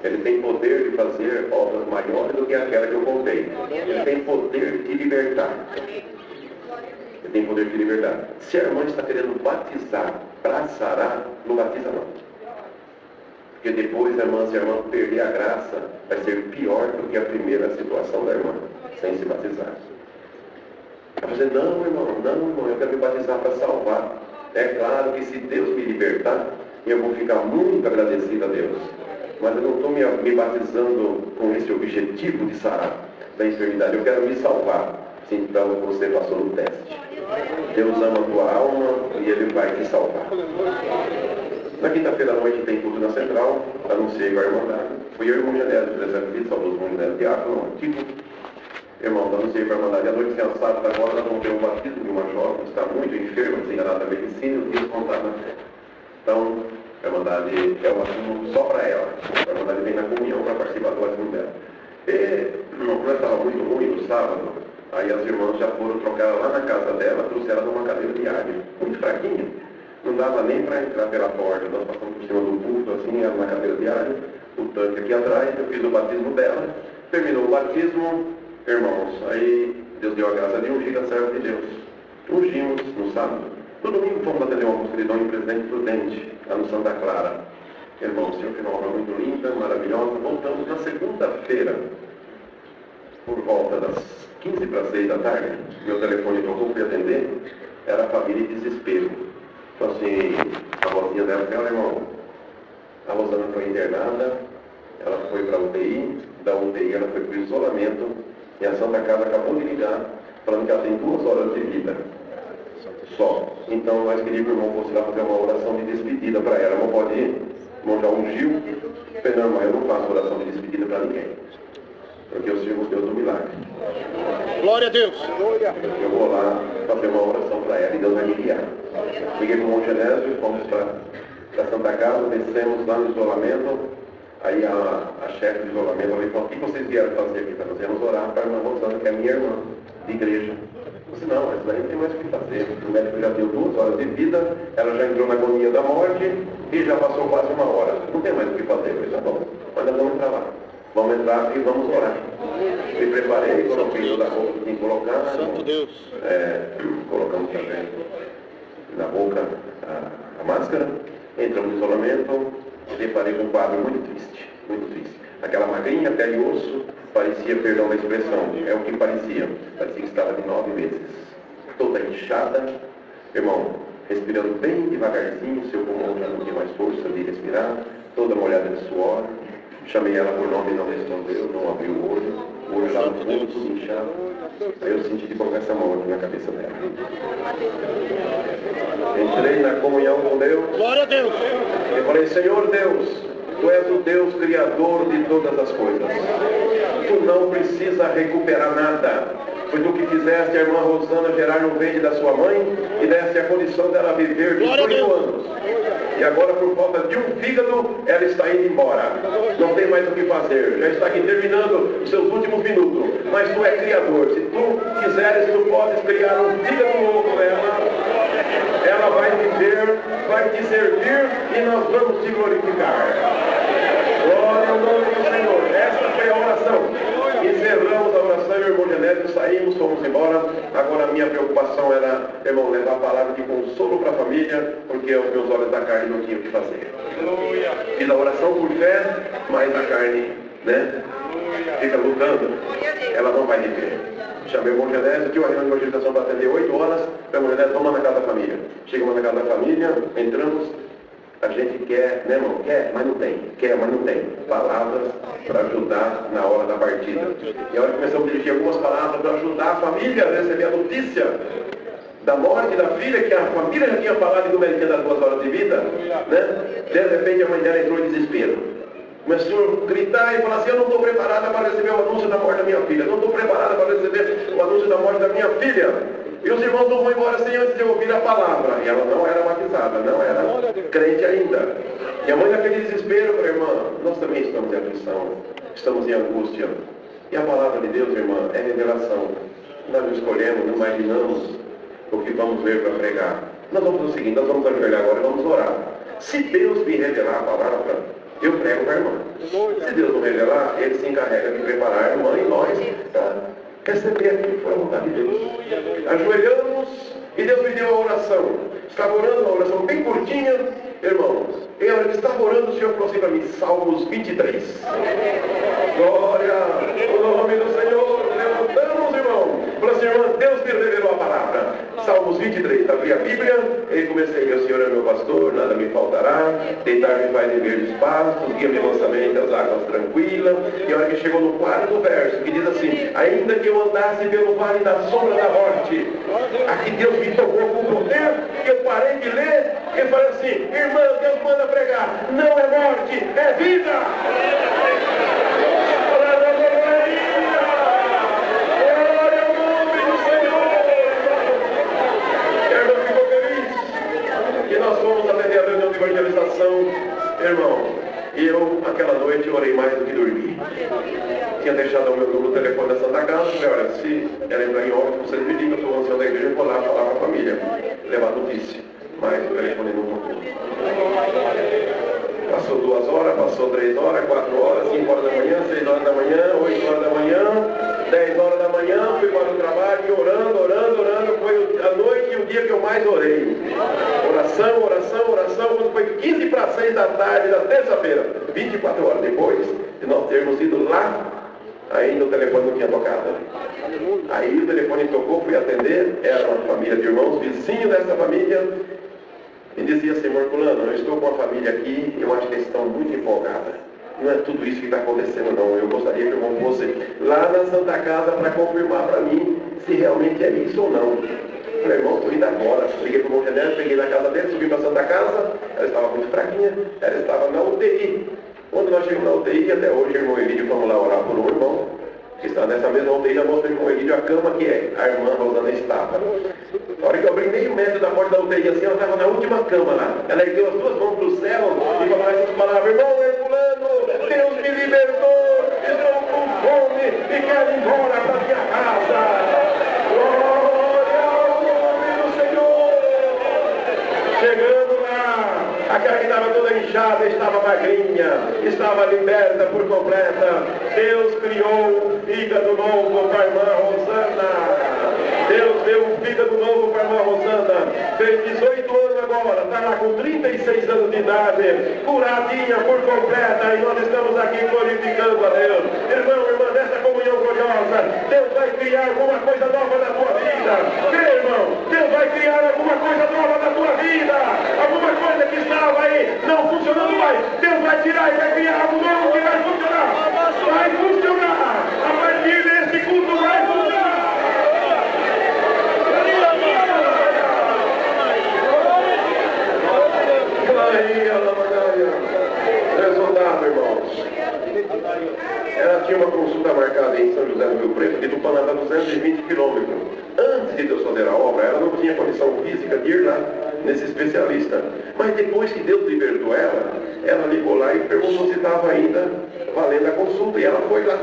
Ele tem poder de fazer obras maiores do que aquela que eu contei. Ele tem poder de libertar. Ele tem poder de libertar. Se a irmã está querendo batizar para sarar, não batiza não. Porque depois, se a irmã perder a graça, vai ser pior do que a primeira situação da irmã, sem se batizar. Ela vai dizer, não, irmão, eu quero me batizar para salvar. É claro que se Deus me libertar, eu vou ficar muito agradecido a Deus. Mas eu não estou me batizando com esse objetivo de sarar da enfermidade. Eu quero me salvar. Então você passou no teste. Deus ama a tua alma e Ele vai te salvar. Na quinta-feira à noite tem culto na central, anunciei com a irmandade. Fui eu e o irmão Janela de Preservativo, saudoso irmão Janela Diácono, antigo. Irmão, anunciei com a irmandade. À noite, sem sábado, agora nós vamos ter um batismo de uma jovem que está muito enferma, desenganada da medicina, e os dias contados na fé. Então, a irmandade é um batismo só para ela. A irmandade vem na comunhão para participar do batismo dela. E não estava muito ruim no sábado, aí as irmãs já foram trocar lá na casa dela, trouxeram ela numa cadeira de área, muito fraquinha. Não dava nem para entrar pela porta, nós passamos por cima do púlpito, assim, ela na cadeira de área, o tanque aqui atrás, eu fiz o batismo dela, terminou o batismo, irmãos, aí Deus deu a graça de ungir a serva de Deus. Ungimos no sábado. No domingo fomos atender uma multidão em Presidente Prudente, lá no Santa Clara. Irmãos, foi uma obra muito linda, maravilhosa. Voltamos na segunda-feira, por volta das 15 para 6 da tarde. Meu telefone tocou, fui atender. Era a família em desespero. Então assim, a vozinha dela, irmão, a Rosana foi internada, ela foi para a UTI, da UTI ela foi para o isolamento, e a Santa Casa acabou de ligar, falando que ela tem 2 horas de vida. Só. Então nós queríamos que o irmão fosse lá fazer uma oração de despedida para ela. Não pode ir? O irmão já ungiu. Falei, não, irmão, eu não faço oração de despedida para ninguém. Porque eu sirvo o Deus do milagre. Glória a Deus. Eu vou lá fazer uma oração para ela e Deus vai me guiar. Liguei para o irmão Genésio, fomos para a Santa Casa, descemos lá no isolamento. Aí a chefe do isolamento falou, o que vocês vieram fazer aqui? Nós viemos orar para a irmã Rosana, que é minha irmã de igreja. Eu disse, não, mas daí não tem mais o que fazer. O médico já deu 2 horas de vida, ela já entrou na agonia da morte e já passou quase 1 hora. Não tem mais o que fazer. Eu disse, tá bom, mas nós vamos entrar lá. Vamos entrar e vamos orar. Me preparei, coloquei toda a roupa que tinha que colocar. Santo Deus. Colocamos também na boca a máscara, entramos no isolamento, deparei com um quadro muito triste, muito triste. Aquela magrinha, pele e osso, parecia, perdão da expressão, é o que parecia que estava de 9 meses. Toda inchada, irmão, respirando bem devagarzinho, seu pulmão já não tinha mais força de respirar, toda molhada de suor. Chamei ela por nome e não respondeu, não abriu o olho lá no fundo, tudo inchado. Aí eu senti de colocar essa mão aqui na cabeça dela. Entrei na comunhão com Deus. Glória a Deus. Eu falei, Senhor Deus, Tu és o Deus Criador de todas as coisas. Tu não precisa recuperar nada. Pois o que fizeste a irmã Rosana gerar no ventre da sua mãe e deste a condição dela viver 18 anos. E agora, por falta de um fígado, ela está indo embora. Não tem mais o que fazer. Já está aqui terminando os seus últimos minutos. Mas Tu é Criador. Se Tu quiseres, Tu podes criar um fígado novo nela. Ela vai viver, vai te servir e nós vamos te glorificar. Glória ao nome do Senhor. Essa foi a oração. Encerramos a oração e o irmão Genésio saímos, fomos embora. Agora a minha preocupação era, irmão, levar a palavra de consolo para a família, porque os meus olhos da carne não tinham o que fazer. Fiz a oração por fé, mas a carne, né, fica lutando. Ela não vai viver. Chamei o irmão Genésio, tinha uma reunião de evangelização para atender 8 horas. O irmão Genésio, vamos lá na casa da família. Chegamos na casa da família, entramos. A gente quer, né, irmão? Quer, mas não tem. Quer, mas não tem. Palavras para ajudar na hora da partida. E a hora que começamos a dirigir algumas palavras para ajudar a família a receber a notícia da morte da filha, que a família já tinha falado em número das 2 horas de vida, né? De repente a mãe dela entrou em desespero. Começou a gritar e falar assim, eu não estou preparada para receber o anúncio da morte da minha filha. Não estou preparada para receber o anúncio da morte da minha filha. E os irmãos não vão embora sem antes de ouvir a palavra. E ela não era batizada, não era crente ainda. E a mãe naquele desespero falou, irmã, nós também estamos em aflição, estamos em angústia. E a palavra de Deus, irmã, é revelação. Nós não escolhemos, não imaginamos o que vamos ver para pregar. Nós vamos fazer o seguinte, nós vamos ajoelhar agora e vamos orar. Se Deus me revelar a palavra, eu prego para a irmã. Se Deus não revelar, Ele se encarrega de preparar a irmã e nós para receber aquilo que foi a vontade de Deus. Ajoelhamos e Deus me deu a oração. Estava orando, uma oração bem curtinha, irmãos. E a hora que estava orando, o Senhor falou assim para mim, Salmos 23. Glória ao nome do Senhor. Levantamos, irmão. Falou assim, irmã, Deus me revelou a palavra. Salmos 23. Abri a Bíblia e comecei, o Senhor é meu pastor, nada me faltará. Deitar-me vai de verdes pastos, guia-me mansamente às águas tranquilas. E a hora que chegou no 4º verso, que diz assim, ainda que eu andasse pelo vale da sombra da morte, aqui Deus me tocou com poder, eu parei de ler e falei assim, irmã, Deus manda pregar, não é morte, é vida! Glória ao nome do Senhor! E a irmã ficou feliz. E nós fomos atender a reunião de evangelização, irmão. E eu, aquela noite, orei mais do que dormi. Tinha deixado o meu número do telefone da Santa Casa. Falei, olha, se ela entrar em óbito, vocês me ligam, eu sou o ancião da igreja, eu vou lá falar para a família, levar notícia. Mas o telefone não tocou. Passou 2 horas, passou 3 horas, 4 horas, 5 horas da manhã, 6 horas da manhã, 8 horas da manhã, 10 horas da manhã, fui para o trabalho e orando. Foi a noite e o dia que eu mais orei. Oração. Quando foi 15 para 6 6 da tarde da terça-feira, 24 horas depois de nós termos ido lá, ainda o telefone não tinha tocado. Aí o telefone tocou, fui atender, era uma família de irmãos, vizinho dessa família, e dizia assim: Herculano, eu estou com a família aqui, eu acho que eles estão muito empolgados. Não é tudo isso que está acontecendo, não. Eu gostaria que o irmão fosse lá na Santa Casa para confirmar para mim se realmente é isso ou não. Eu falei: irmão, estou indo agora. Liguei para o irmão Genésio, peguei na casa dele, subi para a Santa Casa, ela estava muito fraquinha, ela estava na UTI. Quando nós chegamos na UTI, até hoje, o irmão Elídio, fomos lá orar por um irmão que está nessa mesma UTI, já mostrei para o irmão Elídio a cama que a irmã Rosana estava. Na hora que eu abri meio metro da porta da UTI, assim, ela estava na última cama lá. Ela ergueu as duas mãos para o céu e falou essas palavras: irmão Herculano, Deus me libertou, estou com fome e quero ir embora para minha casa. Glória ao nome do Senhor. Chegando lá, aquela que estava toda inchada estava magrinha, estava liberta por completa. Deus criou um fígado novo para a irmã Rosana. Deus deu um fígado novo para a irmã Rosana. Fez 18 anos agora, está lá com 36 anos de idade, curadinha por completa, e nós estamos aqui glorificando a Deus. Irmão, irmã, nessa comunhão gloriosa, Deus vai criar alguma coisa nova na tua vida. Crê, irmão, Deus vai criar alguma coisa nova na tua vida. Alguma coisa que estava aí não funcionando mais, Deus vai tirar e vai criar algo novo que vai funcionar. Vai funcionar. A partir desse culto vai funcionar. Resultado, irmãos. Ela tinha uma consulta marcada em São José do Rio Preto, de Tupã, a 220 quilômetros. Antes de Deus fazer a obra, ela não tinha condição física de ir lá, nesse especialista. Mas depois que Deus libertou ela ligou lá e perguntou se estava ainda valendo a consulta. E ela foi lá.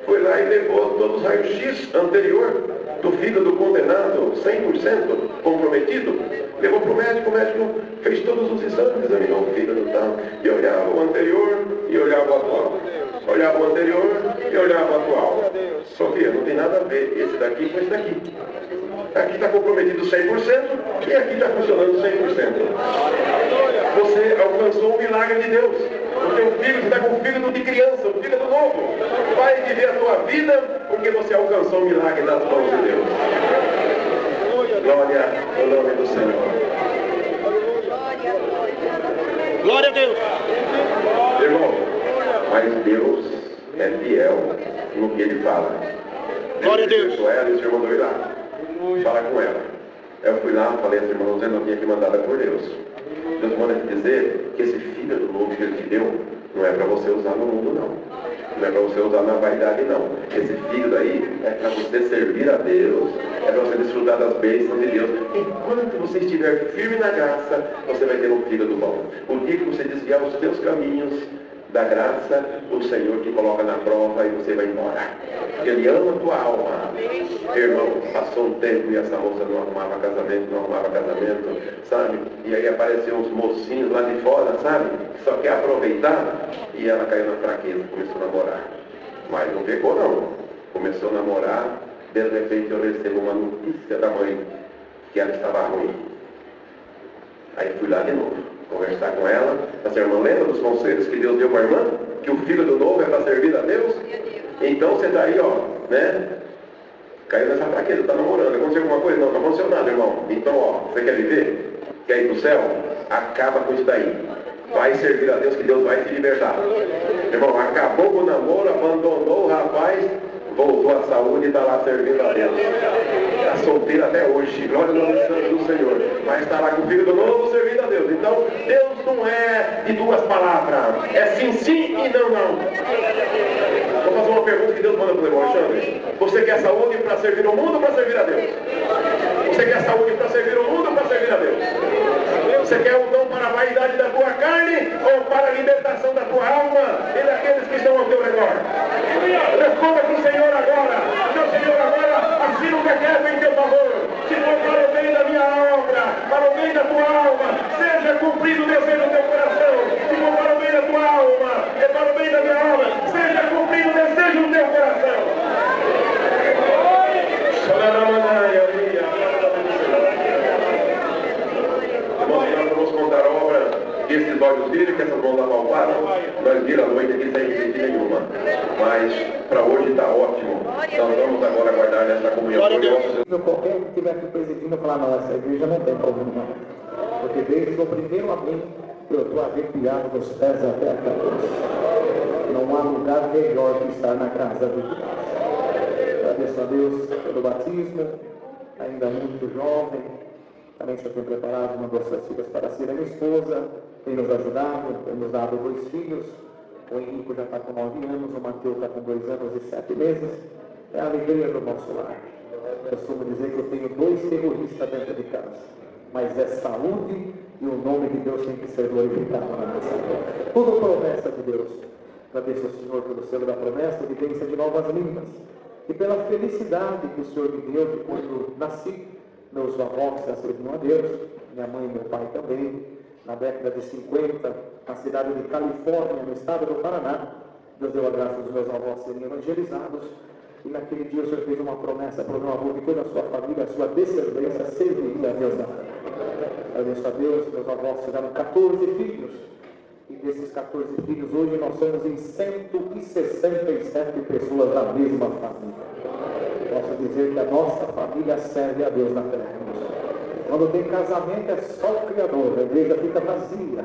Foi lá e levou todos os raios-x anterior do fígado condenado, 100% comprometido. Levou para o médico fez todos os exames, examinou o fígado e tal. E olhava o anterior e olhava o atual. Olhava o anterior e olhava o atual. Sofia, não tem nada a ver esse daqui com esse daqui. Aqui está comprometido 100% e aqui está funcionando 100%. Você alcançou o milagre de Deus. O teu filho está com o fígado de criança, um fígado novo. Vai viver a tua vida porque você alcançou o milagre das mãos de Deus. Glória ao nome do Senhor. Glória a Deus. Irmão, mas Deus é fiel no que Ele fala. Glória a Deus. Ela e o senhor mandou ir lá. Fala com ela. Eu fui lá, falei assim: irmão, você não tinha que mandada por Deus. Deus manda te dizer que esse fígado novo que Ele te deu não é para você usar no mundo, não. Não é para você usar na vaidade, não. Esse fígado aí é para você servir a Deus, é para você desfrutar das bênçãos de Deus. Enquanto você estiver firme na graça, você vai ter um fígado bom. O dia que você desviar os teus caminhos da graça, o Senhor te coloca na prova e você vai embora. Porque Ele ama a tua alma. Irmão, passou um tempo e essa moça não arrumava casamento, sabe? E aí apareceram uns mocinhos lá de fora, sabe? Só quer aproveitar. E ela caiu na fraqueza, começou a namorar. Mas não pegou, não. Começou a namorar, de repente eu recebo uma notícia da mãe que ela estava ruim. Aí fui lá de novo, conversar com ela. Essa irmã, lembra dos conselhos que Deus deu para a irmã? Que o fígado novo é para servir a Deus? Então você está aí, ó, né? Caiu nessa fraqueza, está namorando. Aconteceu alguma coisa? Não, não aconteceu nada, irmão. Então, ó, você quer viver? Quer ir para o céu? Acaba com isso daí. Vai servir a Deus que Deus vai te libertar. Irmão, acabou com o namoro, abandonou o rapaz, voltou à saúde e está lá servindo a Deus. Está solteiro até hoje, glória ao nome do Senhor. Mas está lá com o filho do novo servindo a Deus. Então, Deus não é de duas palavras. É sim, sim e não, não. Vou fazer uma pergunta que Deus manda para o irmão Alexandre. Você quer saúde para servir o mundo ou para servir a Deus? Você quer saúde para servir o mundo ou para servir a Deus? Você quer o dom para a vaidade da tua carne ou para a libertação da tua alma e daqueles que estão ao teu redor? Responda para o Senhor agora. Meu Senhor, agora assina um decreto em teu favor. Se for para o bem da minha obra, para o bem da tua alma, seja cumprido o desejo do teu coração. Se for para o bem da tua alma, é para o bem da minha alma, seja cumprido o desejo do teu coração. Esses olhos dele, que Mas para hoje está ótimo. Então vamos agora guardar nessa comunhão. Qualquer que estiver aqui presidindo falar, não, essa igreja não tem problema. Porque desde o primeiro amém, eu estou arrepiado dos pés até a cabeça. Não há lugar melhor que estar na casa de Deus. Agradeço a Deus pelo batismo, ainda muito jovem. Também já tenho preparado uma das suas filhas para ser a minha esposa. Tem nos ajudado, tem nos dado 2 filhos. O Henrique já está com 9 anos, o Mateus está com 2 anos e 7 meses. É a alegria do nosso lar. Eu costumo dizer que eu tenho 2 terroristas dentro de casa. Mas é saúde e o nome de Deus tem que ser glorificado na nossa vida. Tudo promessa de Deus. Agradeço ao Senhor pelo selo da promessa, evidência de novas línguas. E pela felicidade que o Senhor me deu de quando nasci. Meus avós já serviam a Deus, minha mãe e meu pai também. Na década de 50, na cidade de Califórnia, no estado do Paraná, Deus deu a graça dos meus avós serem evangelizados. E naquele dia o Senhor fez uma promessa para o meu avô, que toda a sua família, a sua descendência, serviria a Deus na terra. Agradeço a Deus, meus avós tiveram 14 filhos. E desses 14 filhos, hoje nós somos em 167 pessoas da mesma família. Posso dizer que a nossa família serve a Deus na terra. Quando tem casamento é só o Criador, a igreja fica vazia.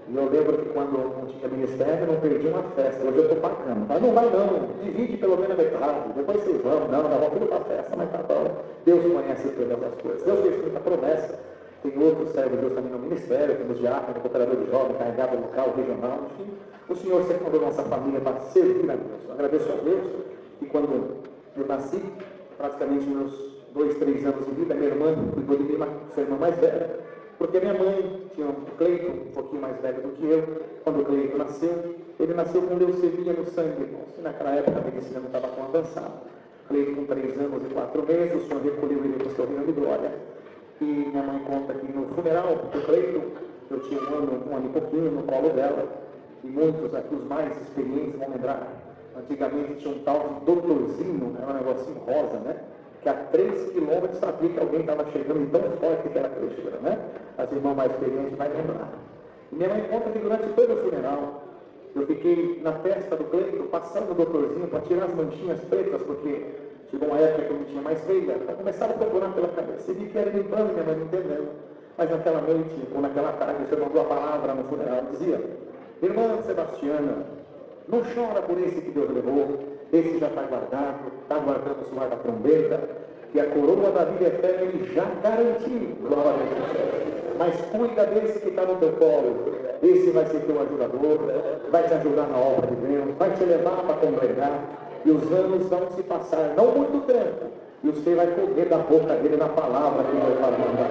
E eu lembro que quando não tinha ministério, eu não perdi uma festa. Hoje eu estou pagando. Mas não vai não, divide pelo menos a metade. Depois vocês vão, não, vamos tudo para a festa, mas tá bom. Deus conhece todas as coisas. Deus fez muita promessa. Tem outros servos de Deus também no ministério, temos diácono, cooperador de jovens, carregado local, regional, enfim. O Senhor sempre mandou nossa família para servir a Deus. Eu agradeço a Deus. E quando eu nasci, praticamente meus 2, 3 anos de vida, minha irmã cuidou de mim, sua irmã mais velha, porque minha mãe tinha um Cleito, um pouquinho mais velho do que eu. Quando o Cleito nasceu, ele nasceu com leucemia no sangue, irmãos. E naquela época a medicina não estava tão avançada. Cleito com 3 anos e 4 meses, o Senhor recolheu ele para o seu reino de glória. E minha mãe conta que no funeral do Cleito, eu tinha um ano e pouquinho no colo dela, e muitos aqui, os mais experientes, vão lembrar. Antigamente tinha um tal de doutorzinho, era um negocinho rosa, né? Que a 3 quilômetros sabia que alguém estava chegando tão forte que era aquele cheiro, né? As irmãs mais experientes vai lembrar. E minha mãe conta que durante todo o funeral, eu fiquei na testa do Cleito, passando o doutorzinho para tirar as manchinhas pretas, porque chegou uma época que eu não tinha mais veia, eu começava a procurar pela cabeça. E vi que era limpando, minha mãe não entendendo. Mas naquela noite, ou naquela tarde, o Senhor mandou a palavra no funeral, dizia: irmã Sebastiana, não chora por esse que Deus levou, esse já está guardado, está guardando o suor da trombeta, que a coroa da vida eterna ele já garantiu, glória a Deus. Mas cuida desse que está no teu colo, esse vai ser teu ajudador, vai te ajudar na obra de Deus, vai te levar para congregar, e os anos vão se passar, não muito tempo, e você vai comer da boca dele na palavra que ele vai mandar.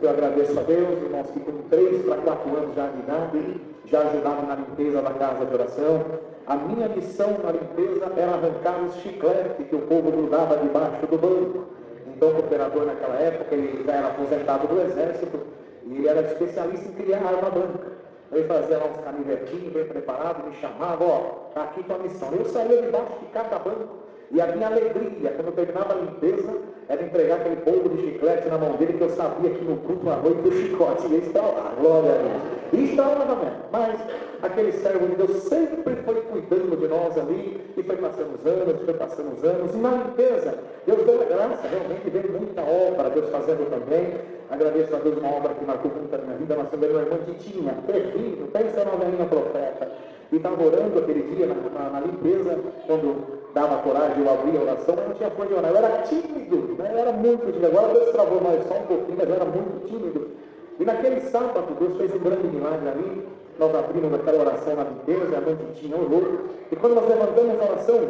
Eu agradeço a Deus, irmãos, que com 3 para 4 anos já de idade, já ajudavam na limpeza da casa de oração. A minha missão na limpeza era arrancar os chicletes que o povo grudava debaixo do banco. Então, o operador naquela época, ele já era aposentado do exército, e ele era especialista em criar arma branca. Ele fazia lá uns canivetinhos bem preparados, me chamava, ó, tá aqui tua missão. Eu saía debaixo de cada banco, e a minha alegria, quando eu terminava a limpeza, era entregar aquele polvo de chiclete na mão dele, que eu sabia que no culto à noite o chicote ia estar lá, glória a Deus. E estava lá mesmo, mas aquele servo de Deus sempre foi cuidando de nós ali, e foi passando os anos, e na limpeza, Deus deu a graça, realmente veio muita obra, Deus fazendo também. Agradeço a Deus uma obra que marcou muito a minha vida, nós temos uma irmã Titinha, terrível, pensa na velhinha profeta, e estava orando aquele dia na limpeza, quando dava coragem, eu abria a oração, mas não tinha força de orar, eu era tímido, né? Eu era muito tímido, agora Deus travou mais só um pouquinho, mas eu era muito tímido. E naquele sábado, Deus fez um grande milagre ali, nós abrimos aquela oração na limpeza, a mãe Titinha orou, e quando nós levantamos a oração,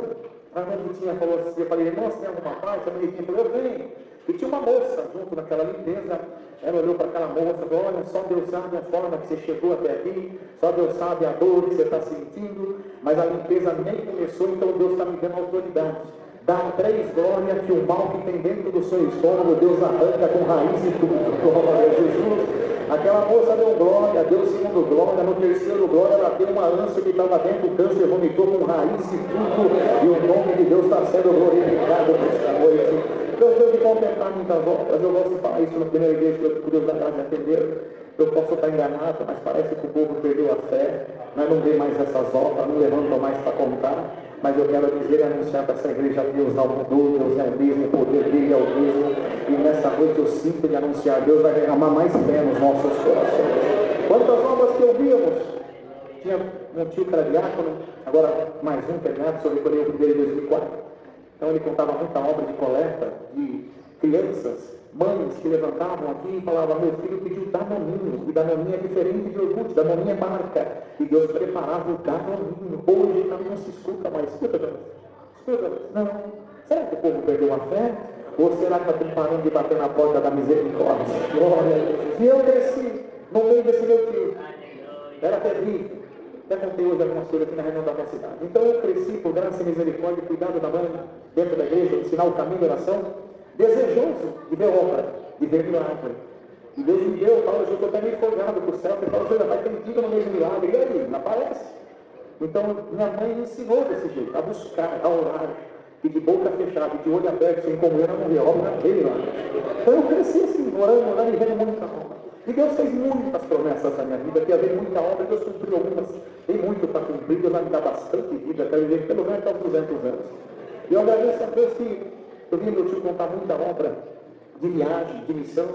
a mãe Titinha falou assim, eu falei, irmão, você tem alguma parte? A mãe Titinha falou, eu venho. E tinha uma moça junto naquela limpeza, ela olhou para aquela moça e falou, olha, só Deus sabe a forma que você chegou até aqui, só Deus sabe a dor que você está sentindo, mas a limpeza nem começou, então Deus está me dando autoridade. Dá 3 glórias que o mal que tem dentro do seu estômago, Deus arranca com raiz e tudo, glória a Jesus. Aquela moça deu glória, deu 2º glória, no 3º glória ela deu uma ânsia que estava dentro, o câncer vomitou com raiz e tudo, e o nome de Deus está sendo glorificado nesta noite. Deus deu de contemplar muitas obras, eu gosto de falar isso na primeira igreja que Deus da graça de atender. Eu posso estar enganado, mas parece que o povo perdeu a fé, nós não vê mais essas obras, não levantam mais para contar, mas eu quero dizer e anunciar para essa igreja: Deus não mudou, Deus é o mesmo, o poder dele é o mesmo, e nessa noite eu sinto de anunciar: Deus vai derramar mais fé nos nossos corações. Quantas obras que ouvíamos? Tinha um tio que era diácono, agora mais um que é neto, só recolheu o dele em 2004. Então ele contava muita obra de coleta, de crianças, mães que levantavam aqui e falavam: meu filho pediu Danoninho, e Danoninho é diferente de iogurte, Danoninho é marca, e Deus preparava o Danoninho. Hoje não se escuta mais. Escuta, não. Será que o povo perdeu a fé? Ou será que está parando de bater na porta da misericórdia? Glória a Deus. E eu cresci no meio desse meu filho. Era terrível. Até contei hoje algumas coisas aqui na reunião da nossa cidade. Então eu cresci por graça e misericórdia, cuidado da mãe, dentro da igreja, ensinar o caminho da oração, desejoso de ver obra, de ver milagre. E Deus me deu, fala: eu estou até meio folgado para o céu, porque fala: vai ter dia no meio do milagre. E aí, não aparece. Então minha mãe me ensinou desse jeito, a buscar, a orar, e de boca fechada, de olho aberto, sem comer, não vê obra, não veio lá. Então eu cresci assim, orando e vendo muita obra. E Deus fez muitas promessas na minha vida, que havia muita obra, Deus cumpriu algumas. Tem muito para cumprir, Deus vai me dar bastante vida, quero viver pelo menos até os 200 anos. E eu agradeço a Deus que eu vi meu tio contar muita obra de viagem, de missão.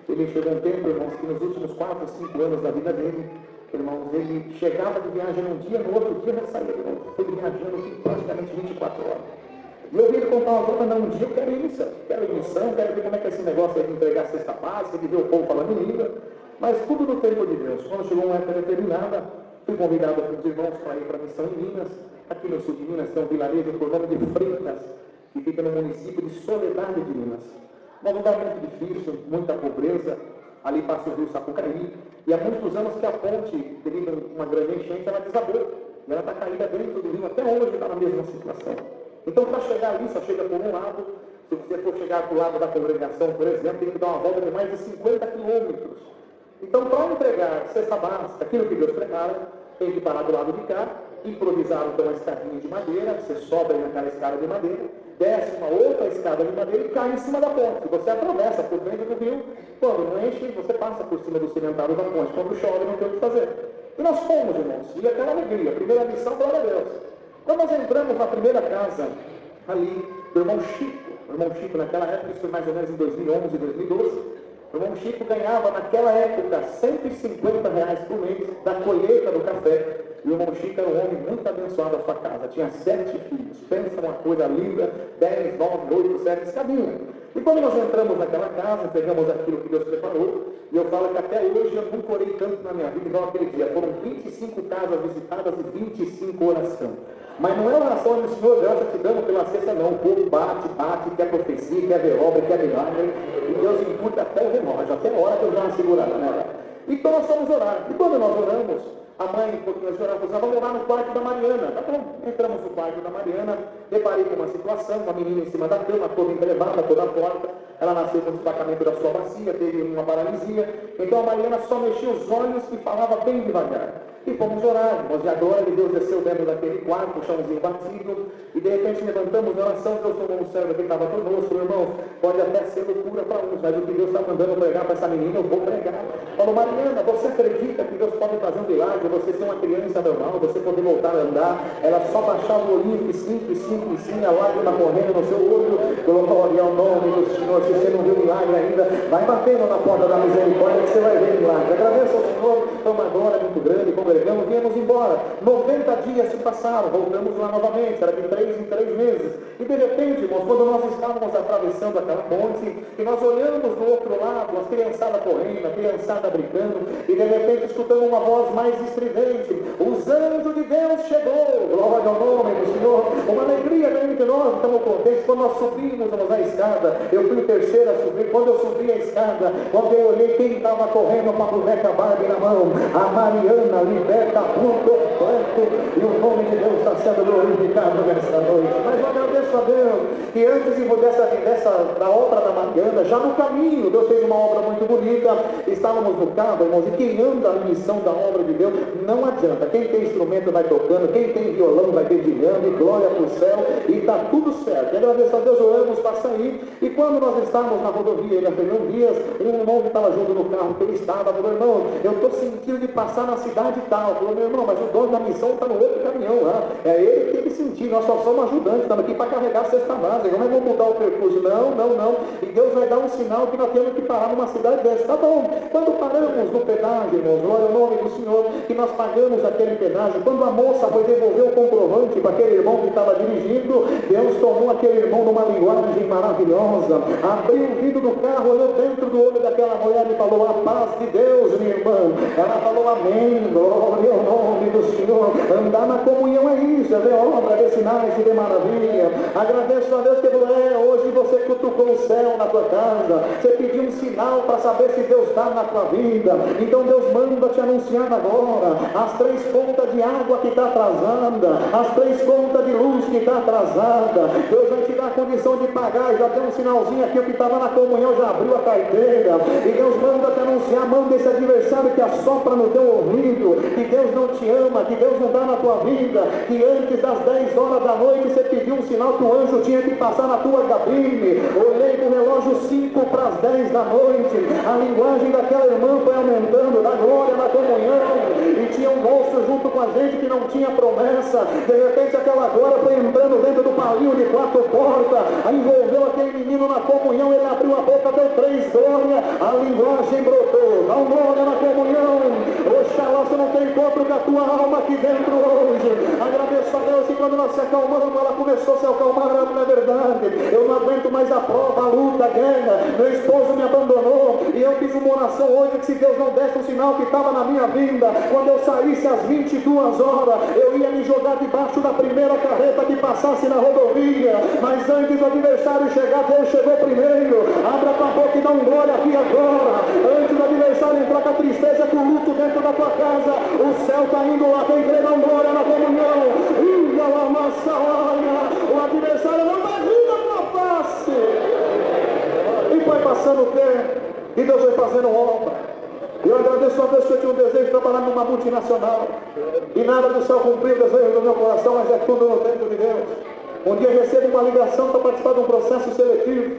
Ele chegou um tempo, irmãos, que nos últimos 4, 5 anos da vida dele, irmãos, ele chegava de viagem um dia, no outro dia já saía de novo. Foi viajando praticamente 24 horas. E eu vi ele contar umas outras: não, um dia eu quero ir em missão, quero ver como é que é esse negócio aí de entregar a cesta básica, de ver o povo falando em língua. Mas tudo no tempo de Deus. Quando chegou uma época determinada, fui convidado pelos irmãos para ir para a missão em Minas. Aqui no sul de Minas tem um vilarejo por nome de Freitas, que fica no município de Soledade de Minas. Um lugar muito difícil, muita pobreza. Ali passa o rio Sapucaí, e há muitos anos que a ponte, devido a uma grande enchente, ela desabou. E ela está caída dentro do rio, até hoje está na mesma situação. Então, para chegar ali, só chega por um lado. Se você for chegar para o lado da congregação, por exemplo, tem que dar uma volta de mais de 50 quilômetros. Então, para entregar cesta básica, aquilo que Deus prepara, tem que parar do lado de cá, improvisar então uma escadinha de madeira, você sobe naquela escada de madeira, desce uma outra escada de madeira e cai em cima da ponte. Você atravessa por dentro do rio, quando não enche, você passa por cima do cimentário da ponte. Quando chove, não tem o que fazer. E nós fomos, irmãos, e aquela alegria, primeira missão, glória a Deus. Quando nós entramos na primeira casa, ali, do irmão Chico, naquela época, isso foi mais ou menos em 2011, 2012, o irmão Chico ganhava, naquela época, R$150 por mês da colheita do café. E o irmão Chico era um homem muito abençoado na sua casa. Tinha 7 filhos. Pensa uma coisa linda, 10, 9, 8, 7, escadinha. E quando nós entramos naquela casa, entregamos aquilo que Deus preparou, e eu falo que até hoje eu nunca orei tanto na minha vida igual aquele dia. Foram 25 casas visitadas e 25 orações. Mas não é oração do Senhor, Deus está te dando pela cesta, não. O povo bate, quer profecia, quer ver obra, quer milagre. E Deus imputa até o relógio, até a hora que eu dou uma segurada nela. Então nós fomos orar. E quando nós oramos, a mãe, um pouquinho antes de orar, falou: vamos orar no quarto da Mariana. Tá bom, entramos no quarto da Mariana, deparei com uma situação, uma menina em cima da cama, toda entrelevada, toda torta. Ela nasceu com o destacamento da sua bacia, teve uma paralisia. Então a Mariana só mexia os olhos e falava bem devagar. E fomos orar, irmãos, e agora Deus desceu dentro daquele quarto, o chãozinho batido, e de repente levantamos a oração. Deus tomou um servo que estava conosco, irmão, pode até ser loucura para uns, mas o que Deus está mandando pregar para essa menina, eu vou pregar. Falou: Mariana, você acredita que Deus pode fazer um milagre, você ser uma criança normal, você poder voltar a andar? Ela só baixava o olhinho, simples, a lágrima correndo no seu olho. Glória ao nome do Senhor. Se você não viu milagre ainda, vai batendo na porta da misericórdia que você vai ver milagre. Agradeço ao Senhor, foi uma glória muito grande, congregamos, viemos embora. 90 dias se passaram, voltamos lá novamente, era de 3 em 3 meses. E de repente, irmãos, quando nós estávamos atravessando aquela ponte, e nós olhamos do outro lado, as criançadas correndo, a criançada brincando, e de repente escutamos uma voz mais estridente: os anjos de Deus chegou, glória ao nome do Senhor. Uma alegria dentro de nós, estamos contentes. Quando nós subimos a escada, eu fui o terceiro a subir. Quando eu subi a escada, quando eu olhei quem estava correndo com a boneca Barbie na mão, a Mariana, liberta por completo, e o nome de Deus está sendo glorificado nessa noite. Mas eu agradeço a Deus que antes da obra da Mariana, já no caminho, Deus fez uma obra muito bonita. Estávamos no carro, irmãos, e quem anda na missão da obra de Deus, não adianta. Quem tem instrumento vai tocando, quem tem violão vai dedilhando, e glória para o céu, e está tudo certo. agradeço a Deus, oramos para sair. E quando nós estávamos na rodovia, na Fernando Dias, um irmão que estava junto no carro, que ele estava, falou: irmão, eu estou sentindo de passar na cidade tal. Falou: meu irmão, mas o dono da missão está no outro caminhão lá. É ele que tem que sentir, nós só somos ajudantes, estamos aqui para carregar a cesta básica, não vamos mudar o percurso. Não. E Deus vai dar um sinal que nós temos que parar numa cidade dessa. Tá bom. Quando paramos no pedágio, irmãos, glória ao nome do Senhor, que nós pagamos aquele pedágio, quando a moça foi devolver o comprovante para aquele irmão que estava dirigindo, Deus tomou aquele irmão numa linguagem maravilhosa, abriu o vidro do carro, olhou dentro do olho daquela mulher e falou: a paz de Deus, minha irmã. Ela falou: amém, glória ao nome do Senhor. Andar na comunhão é isso, é ver obra, ver sinais e ver maravilha. Agradeço a Deus que hoje você cutucou o céu na tua casa, você pediu um sinal para saber se Deus está na tua vida. Então Deus manda te anunciar agora as 3 contas de água que está atrasada, as 3 contas de luz que está atrasada. Deus vai te dar a condição de pagar. Já tem um sinalzinho aqui, o que estava na comunhão já abriu a carteira. E Deus manda te anunciar, manda esse adversário que assopra no teu ouvido, que Deus não te ama, que Deus não dá na tua vida, que antes das 10 horas da noite você pediu um sinal que o anjo tinha que passar na tua cabine. Olhei no relógio 5 para as 10 da noite, a linguagem daquela irmã foi aumentando, da glória, da comunhão, e tinha um moço junto com a gente que não tinha promessa. De repente aquela glória foi entrando dentro do palinho de 4 portas, envolveu aquele menino na comunhão, ele abriu a boca, deu 3 glórias, a linguagem brotou. Dá um glória na comunhão. Oxalá você não tem encontro com a tua alma aqui dentro hoje. Agradeço a Deus que quando nós se acalmamos, ela começou a se acalmar, na verdade. Eu não aguento mais a prova, a luta, a guerra. Meu esposo me abandonou e eu fiz uma oração hoje que se Deus não desse um sinal que estava na minha vinda, quando eu saísse às 22 horas, eu ia me jogar debaixo da primeira carreta que passasse na rodovia. Mas antes do adversário chegar, Deus chegou primeiro. Abra a tua boca e dá um glória aqui agora. Antes do adversário entrar com a tristeza, com o luto dentro da tua casa, o céu está indo lá, tem que dar um glória na comunhão. O adversário não vai rir da tua face. E foi passando o tempo, e Deus foi fazendo obra. Eu agradeço a Deus que eu tinha um desejo de trabalhar numa multinacional, e nada do céu cumpriu o desejo do meu coração, mas é tudo no tempo de Deus. Um dia eu recebo uma ligação para participar de um processo seletivo.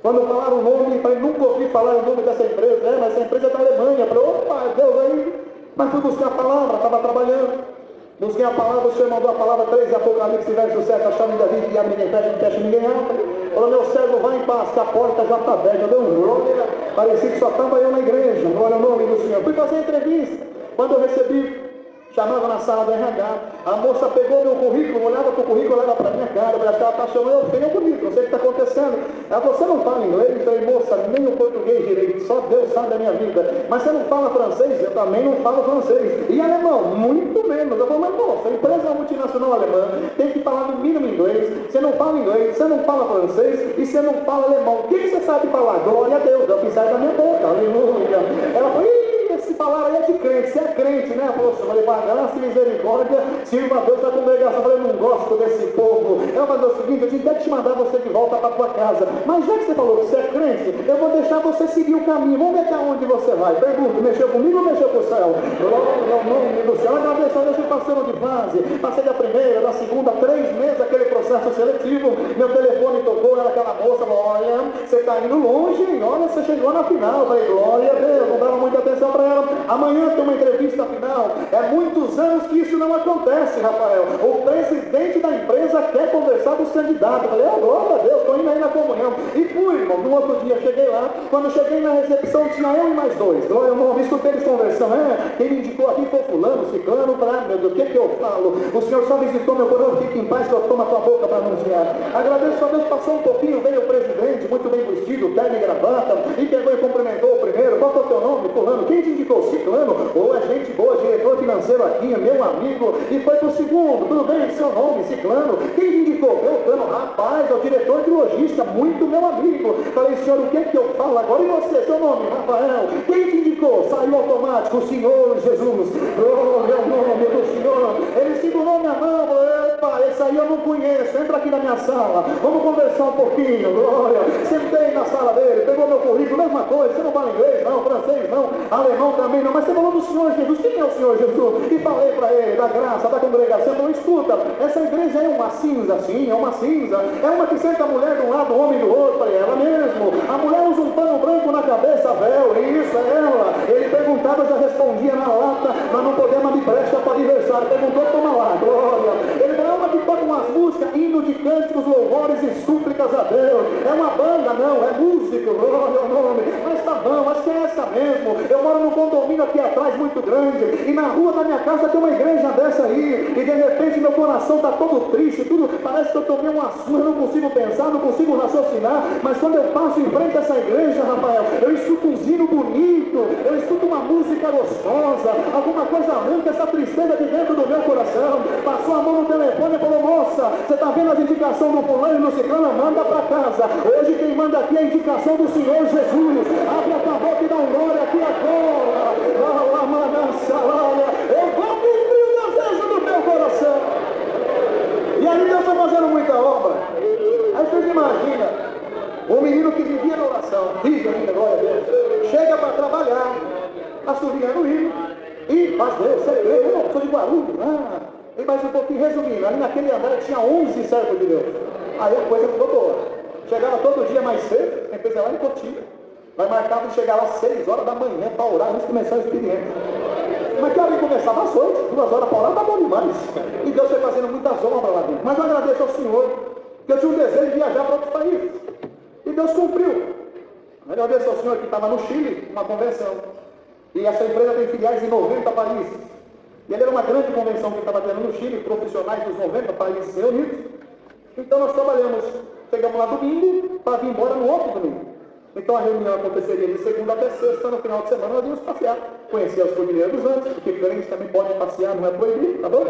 Quando falaram o nome, eu falei: nunca ouvi falar o nome dessa empresa. Mas essa empresa é da Alemanha. Eu falei: opa, Deus aí. Mas fui buscar a palavra, estava trabalhando. Busquei a palavra, o Senhor mandou a palavra 3 de Apocalipse, verso 7, a chave da vida e abre ninguém fecha, não fecha ninguém abre. Falou: meu servo, vai em paz, que a porta já está aberta. Eu dei um glória, parecia que só estava eu na igreja, glória ao nome do Senhor. Fui fazer a entrevista. Quando eu recebi, chamava na sala do RH, a moça pegou meu currículo, olhava para o currículo, olhava para a minha cara, eu falei: ela está chamando, eu tenho o currículo, não sei o que está acontecendo. Ela falou: você não fala inglês? Eu falei: moça, nem o português direito, só Deus sabe da minha vida. Mas você não fala francês? Eu também não falo francês. E alemão? Muito menos. Eu falei: mas moça, a empresa multinacional alemã tem que falar no mínimo inglês, você não fala inglês, você não fala francês e você não fala alemão. O que você sabe falar? Glória a Deus, é o que sai da minha boca, aleluia. Ela falou: esse falar aí é de crente, você é crente, né? Poxa, eu falei: graça e misericórdia, sirva a Deus da congregação. Eu falei: não gosto desse povo. Ela falou o seguinte: eu tinha que te mandar você de volta para a tua casa, mas já que você falou que você é crente, eu vou deixar você seguir o caminho. Vamos ver até onde você vai. Pergunto: mexeu comigo ou mexeu com o céu? Glória ao nome do céu. Agradeço a Deus que passando de fase, passei da primeira, da segunda, 3 meses aquele processo seletivo. Meu telefone tocou, era aquela moça: olha, você está indo longe, hein? Olha, você chegou na final. Eu falei: glória a Deus, não dava muita atenção para ela. Amanhã tem uma entrevista final. É muitos anos que isso não acontece, Rafael. O presidente da empresa quer conversar com os candidatos. Eu falei: glória a Deus, estou indo aí na comunhão. E fui, irmão. No outro dia cheguei lá. Quando cheguei na recepção, tinha eu e mais 2. Glória ao nome. Escutei eles conversando. Quem me indicou aqui foi fulano, ciclano. Meu Deus, o que eu falo? O Senhor só visitou meu coração. Fique em paz que eu tomo a tua boca para anunciar. Agradeço a Deus. Passou um pouquinho, veio o presidente, muito bem vestido, terno e gravata, e pegou e cumprimentou o primeiro. Qual é o teu nome, fulano? Quem te indicou? Ciclano? Ou é gente boa, diretor financeiro aqui, meu amigo. E foi pro segundo: tudo bem, seu nome, ciclano? Quem te indicou? Beltrano. Rapaz, é o diretor de logística, muito meu amigo. Falei: senhor, o que eu falo agora? E você, seu nome? Rafael. Quem te indicou? Saiu automático: o Senhor Jesus. Glória ao nome do Senhor. Ele segurou minha mão, falou, epa, esse aí eu não conheço, entra aqui na minha sala, vamos conversar um pouquinho, glória. Sentei na sala dele, pegou meu currículo, mesma coisa, você não fala inglês não, francês não, alemão também não, mas você falou do Senhor Jesus, quem é o Senhor Jesus? E falei para ele, da graça, da congregação, falou, escuta, essa igreja é uma cinza, sim, é uma cinza, é uma que senta a mulher de um lado, o homem do outro, é ela mesmo, a mulher usa um pano branco na cabeça, véu, isso é ela. Ele perguntava, eu já respondia na lata, mas não podemos abrir brecha para aniversário, perguntou, toma lá, glória. Ele falou, é uma que toca umas músicas, hino de cânticos, louvores e súplicas a Deus, é uma banda, não, é músico, glória ao nome, mas tá bom, acho que é essa mesmo. Eu moro num condomínio aqui atrás muito grande, e na rua da minha casa tem uma igreja dessa aí, e de repente meu coração está todo triste, tudo, parece que eu tomei uma surra, não consigo pensar, não consigo raciocinar, mas quando eu passo em frente a essa igreja, Rafael, eu escuto um zino bonito, eu escuto uma música gostosa, alguma coisa arranca essa tristeza de dentro do meu coração. Passou a mão no telefone e falou, moça, você está vendo as indicações do fulano e no ciclano? Manda para casa. Hoje quem manda aqui é a indicação do Senhor Jesus. Abre a tua boca e dá um glória aqui agora. Eu vou cumprir o desejo do teu coração. E aí Deus está fazendo muita obra. Aí você imagina, um menino que vivia na oração, vive ainda, glória a Deus, chega para trabalhar, assoviando o hino, e faz Deus, você crê, eu sou de Guarulhos, e mais um pouquinho, resumindo, ali naquele andar tinha 11 servos de Deus. Aí a coisa ficou boa. Chegava todo dia mais cedo, a empresa lá em Cotia, mas marcava de chegar lá às 6 horas da manhã para orar antes de começar o expediente. Mas que hora que começava às 8, 2 horas para orar, tá bom demais. E Deus foi fazendo muitas obras lá dentro. Mas eu agradeço ao Senhor, que eu tinha um desejo de viajar para outros países. E Deus cumpriu. Eu agradeço ao Senhor que estava no Chile, uma convenção. E essa empresa tem filiais em 90 países. E ele era uma grande convenção que estava tendo no Chile, profissionais dos 90 países reunidos. Então nós trabalhamos, chegamos lá domingo, para vir embora no outro domingo. Então a reunião aconteceria de segunda até sexta, no final de semana nós íamos passear. Conhecer os Cordilheiros dos Andes, porque crentes também podem passear, não é proibido, tá bom?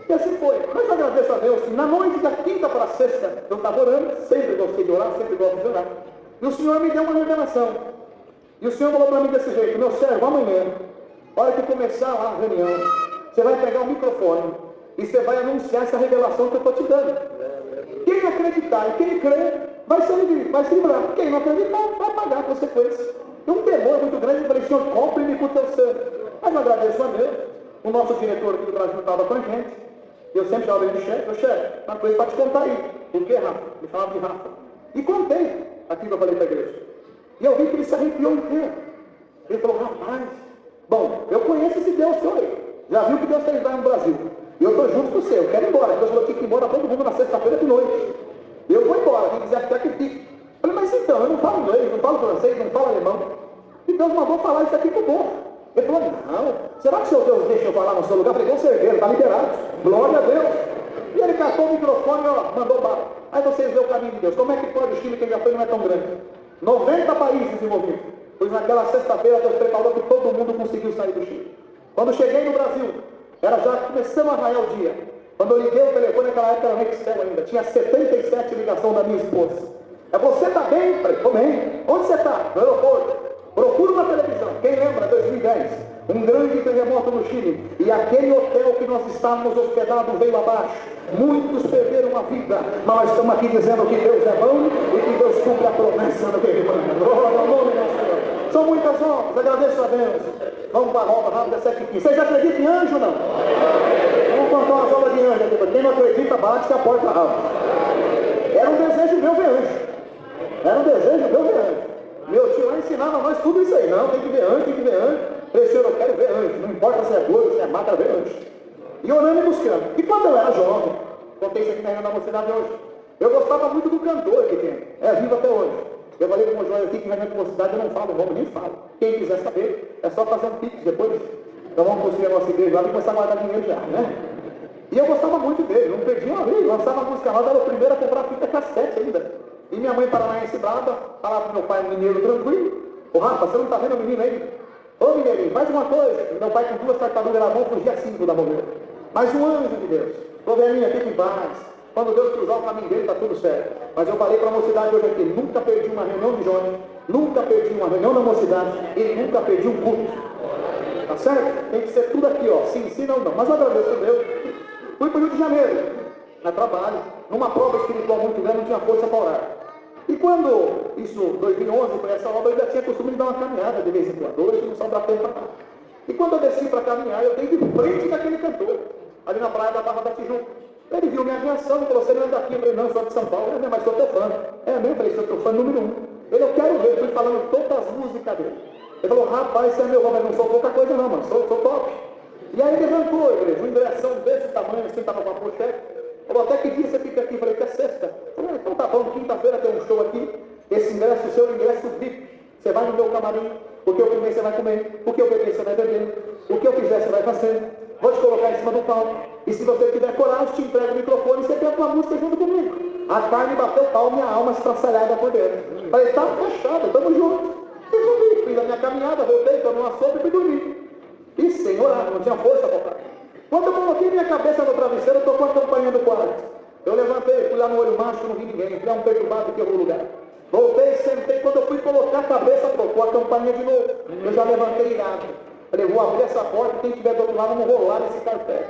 E assim foi. Mas eu agradeço a Deus que na noite da quinta para a sexta, eu estava orando, sempre gostei de orar, sempre gosto de orar. E o Senhor me deu uma revelação. E o Senhor falou para mim desse jeito, meu servo, amanhã, a hora que começar lá a reunião, você vai pegar o microfone e você vai anunciar essa revelação que eu estou te dando. Quem acreditar e quem crer, vai se livrar. Quem não acreditar, vai pagar a consequência. Tem um temor muito grande, eu falei, Senhor, compre-me com o teu sangue. Mas eu agradeço a Deus. O nosso diretor aqui do Brasil estava com a gente. Eu sempre chamava ele de chefe. Eu, chefe, uma coisa para te contar aí. Por que, Rafa? Me chamava de Rafa. E contei aquilo que eu falei para a igreja. E eu vi que ele se arrepiou inteiro. Ele falou, rapaz, bom, eu conheço esse Deus seu aí. Já viu que Deus fez lá no Brasil. E eu estou junto com você, eu quero ir embora. Deus falou que tinha que ir embora todo mundo na sexta-feira de noite. Eu vou embora, quem quiser ficar que fique. Eu falei, mas então, eu não falo inglês, não falo francês, não falo alemão. E Deus mandou falar isso aqui pro povo. Ele falou, não, será que seu Deus deixa eu falar no seu lugar? Eu falei, com certeza, está liberado. Glória a Deus. E ele catou o microfone e mandou bala. Aí vocês veem o caminho de Deus. Como é que pode o Chile, que já foi, não é tão grande? 90 países envolvidos. Pois naquela sexta-feira Deus preparou que todo mundo conseguiu sair do Chile. Quando cheguei no Brasil, era já começando a raiar o dia. Quando eu liguei o telefone, naquela época era Nextel ainda, tinha 77 ligações da minha esposa. Você está bem? Falei, estou bem. Onde você está? No aeroporto. Procuro na televisão. Quem lembra? 2010. Um grande terremoto no Chile. E aquele hotel que nós estávamos hospedados veio abaixo. Muitos perderam a vida. Mas nós estamos aqui dizendo que Deus é bom e que Deus cumpre a promessa do que Ele manda. Glória ao nome do Senhor. São muitas obras. Agradeço a Deus. Vamos para a obra rápida, 7h15. Vocês acreditam em anjo ou não? Vamos contar umas obras de anjo aqui. Quem não acredita, bate a porta rápida. Era um desejo meu ver anjo. Era um desejo meu ver anjo. Meu tio lá ensinava a nós tudo isso aí. Não, tem que ver anjo, tem que ver anjo. Falei, senhor, eu quero ver anjo. Não importa se é gordo, se é magra, ver anjo. E orando e buscando. E quando eu era jovem, contei isso aqui na reunião da mocidade hoje, eu gostava muito do cantor que tem. É vivo até hoje. Eu falei com o João aqui que na reunião da mocidade eu não falo o nome, nem falo. Quem quiser saber, é só fazer um pix depois. Então vamos construir a nossa igreja lá e começar a guardar dinheiro já, né? E eu gostava muito dele, não perdia uma vez. Lançava a música nova, era o primeiro a comprar fita cassete ainda. E minha mãe paranaense brava, falava pro meu pai, um mineiro tranquilo. Ô Rafa, você não tá vendo o menino aí? Ô mineirinho, faz uma coisa. Meu pai com 2 tartarugas na mão, fugia 5 da mulher. Mas um anjo de Deus. Ô velhinha, fica em paz. Quando Deus cruzar o caminho dele, tá tudo certo. Mas eu falei para a mocidade hoje aqui, nunca perdi uma reunião de jovens, nunca perdi uma reunião da mocidade e nunca perdi um culto. Tá certo? Tem que ser tudo aqui, ó. Sim, não. Mas eu agradeço a Deus. Fui para o Rio de Janeiro, a trabalho, numa prova espiritual muito grande, não tinha força para orar. E quando, isso, 2011, foi essa obra, eu ainda tinha costume de dar uma caminhada de vez em quando. Hoje não sobra tempo para nada. E quando eu desci para caminhar, eu dei de frente daquele cantor, ali na praia da Barra da Tijuca. Ele viu minha reação e falou: você não é daqui? Eu falei: não, sou de São Paulo. Ele: mas sou teu fã. É mesmo? Eu falei: sou teu fã número 1. Ele: eu quero ver. Eu fui falando todas as músicas dele. Ele falou: rapaz, você é meu, mas não sou pouca coisa não, mano, sou top. E aí ele levantou, igreja, uma ingressão desse tamanho, assim, estava com a pochete. Falou: até que dia você fica aqui? Eu falei: que é sexta. Eu falei: então tá bom, quinta-feira tem um show aqui. Esse ingresso, o seu ingresso VIP. Você vai no meu camarim, o que eu comer você vai comer, o que eu beber você vai beber, o que eu fizer você vai fazer. Vou te colocar em cima do palco. E se você tiver coragem, te entrego o microfone e você canta uma música junto comigo. A carne bateu pau, minha alma estraçalhada por dentro. Falei: tá fechado, tamo junto. E dormi, fiz a minha caminhada, voltei, tomei uma sopa e fui dormir. E sem orar, não tinha força para orar. Quando eu coloquei minha cabeça no travesseiro, eu tocou a campainha do quarto. Eu levantei, fui lá no olho macho, não vi ninguém. Fui lá um perturbado que errou o lugar. Voltei, sentei, quando eu fui colocar a cabeça, tocou a campainha de novo. Eu já levantei irado. Falei: vou abrir essa porta, quem estiver do outro lado não vou rolar nesse carpete.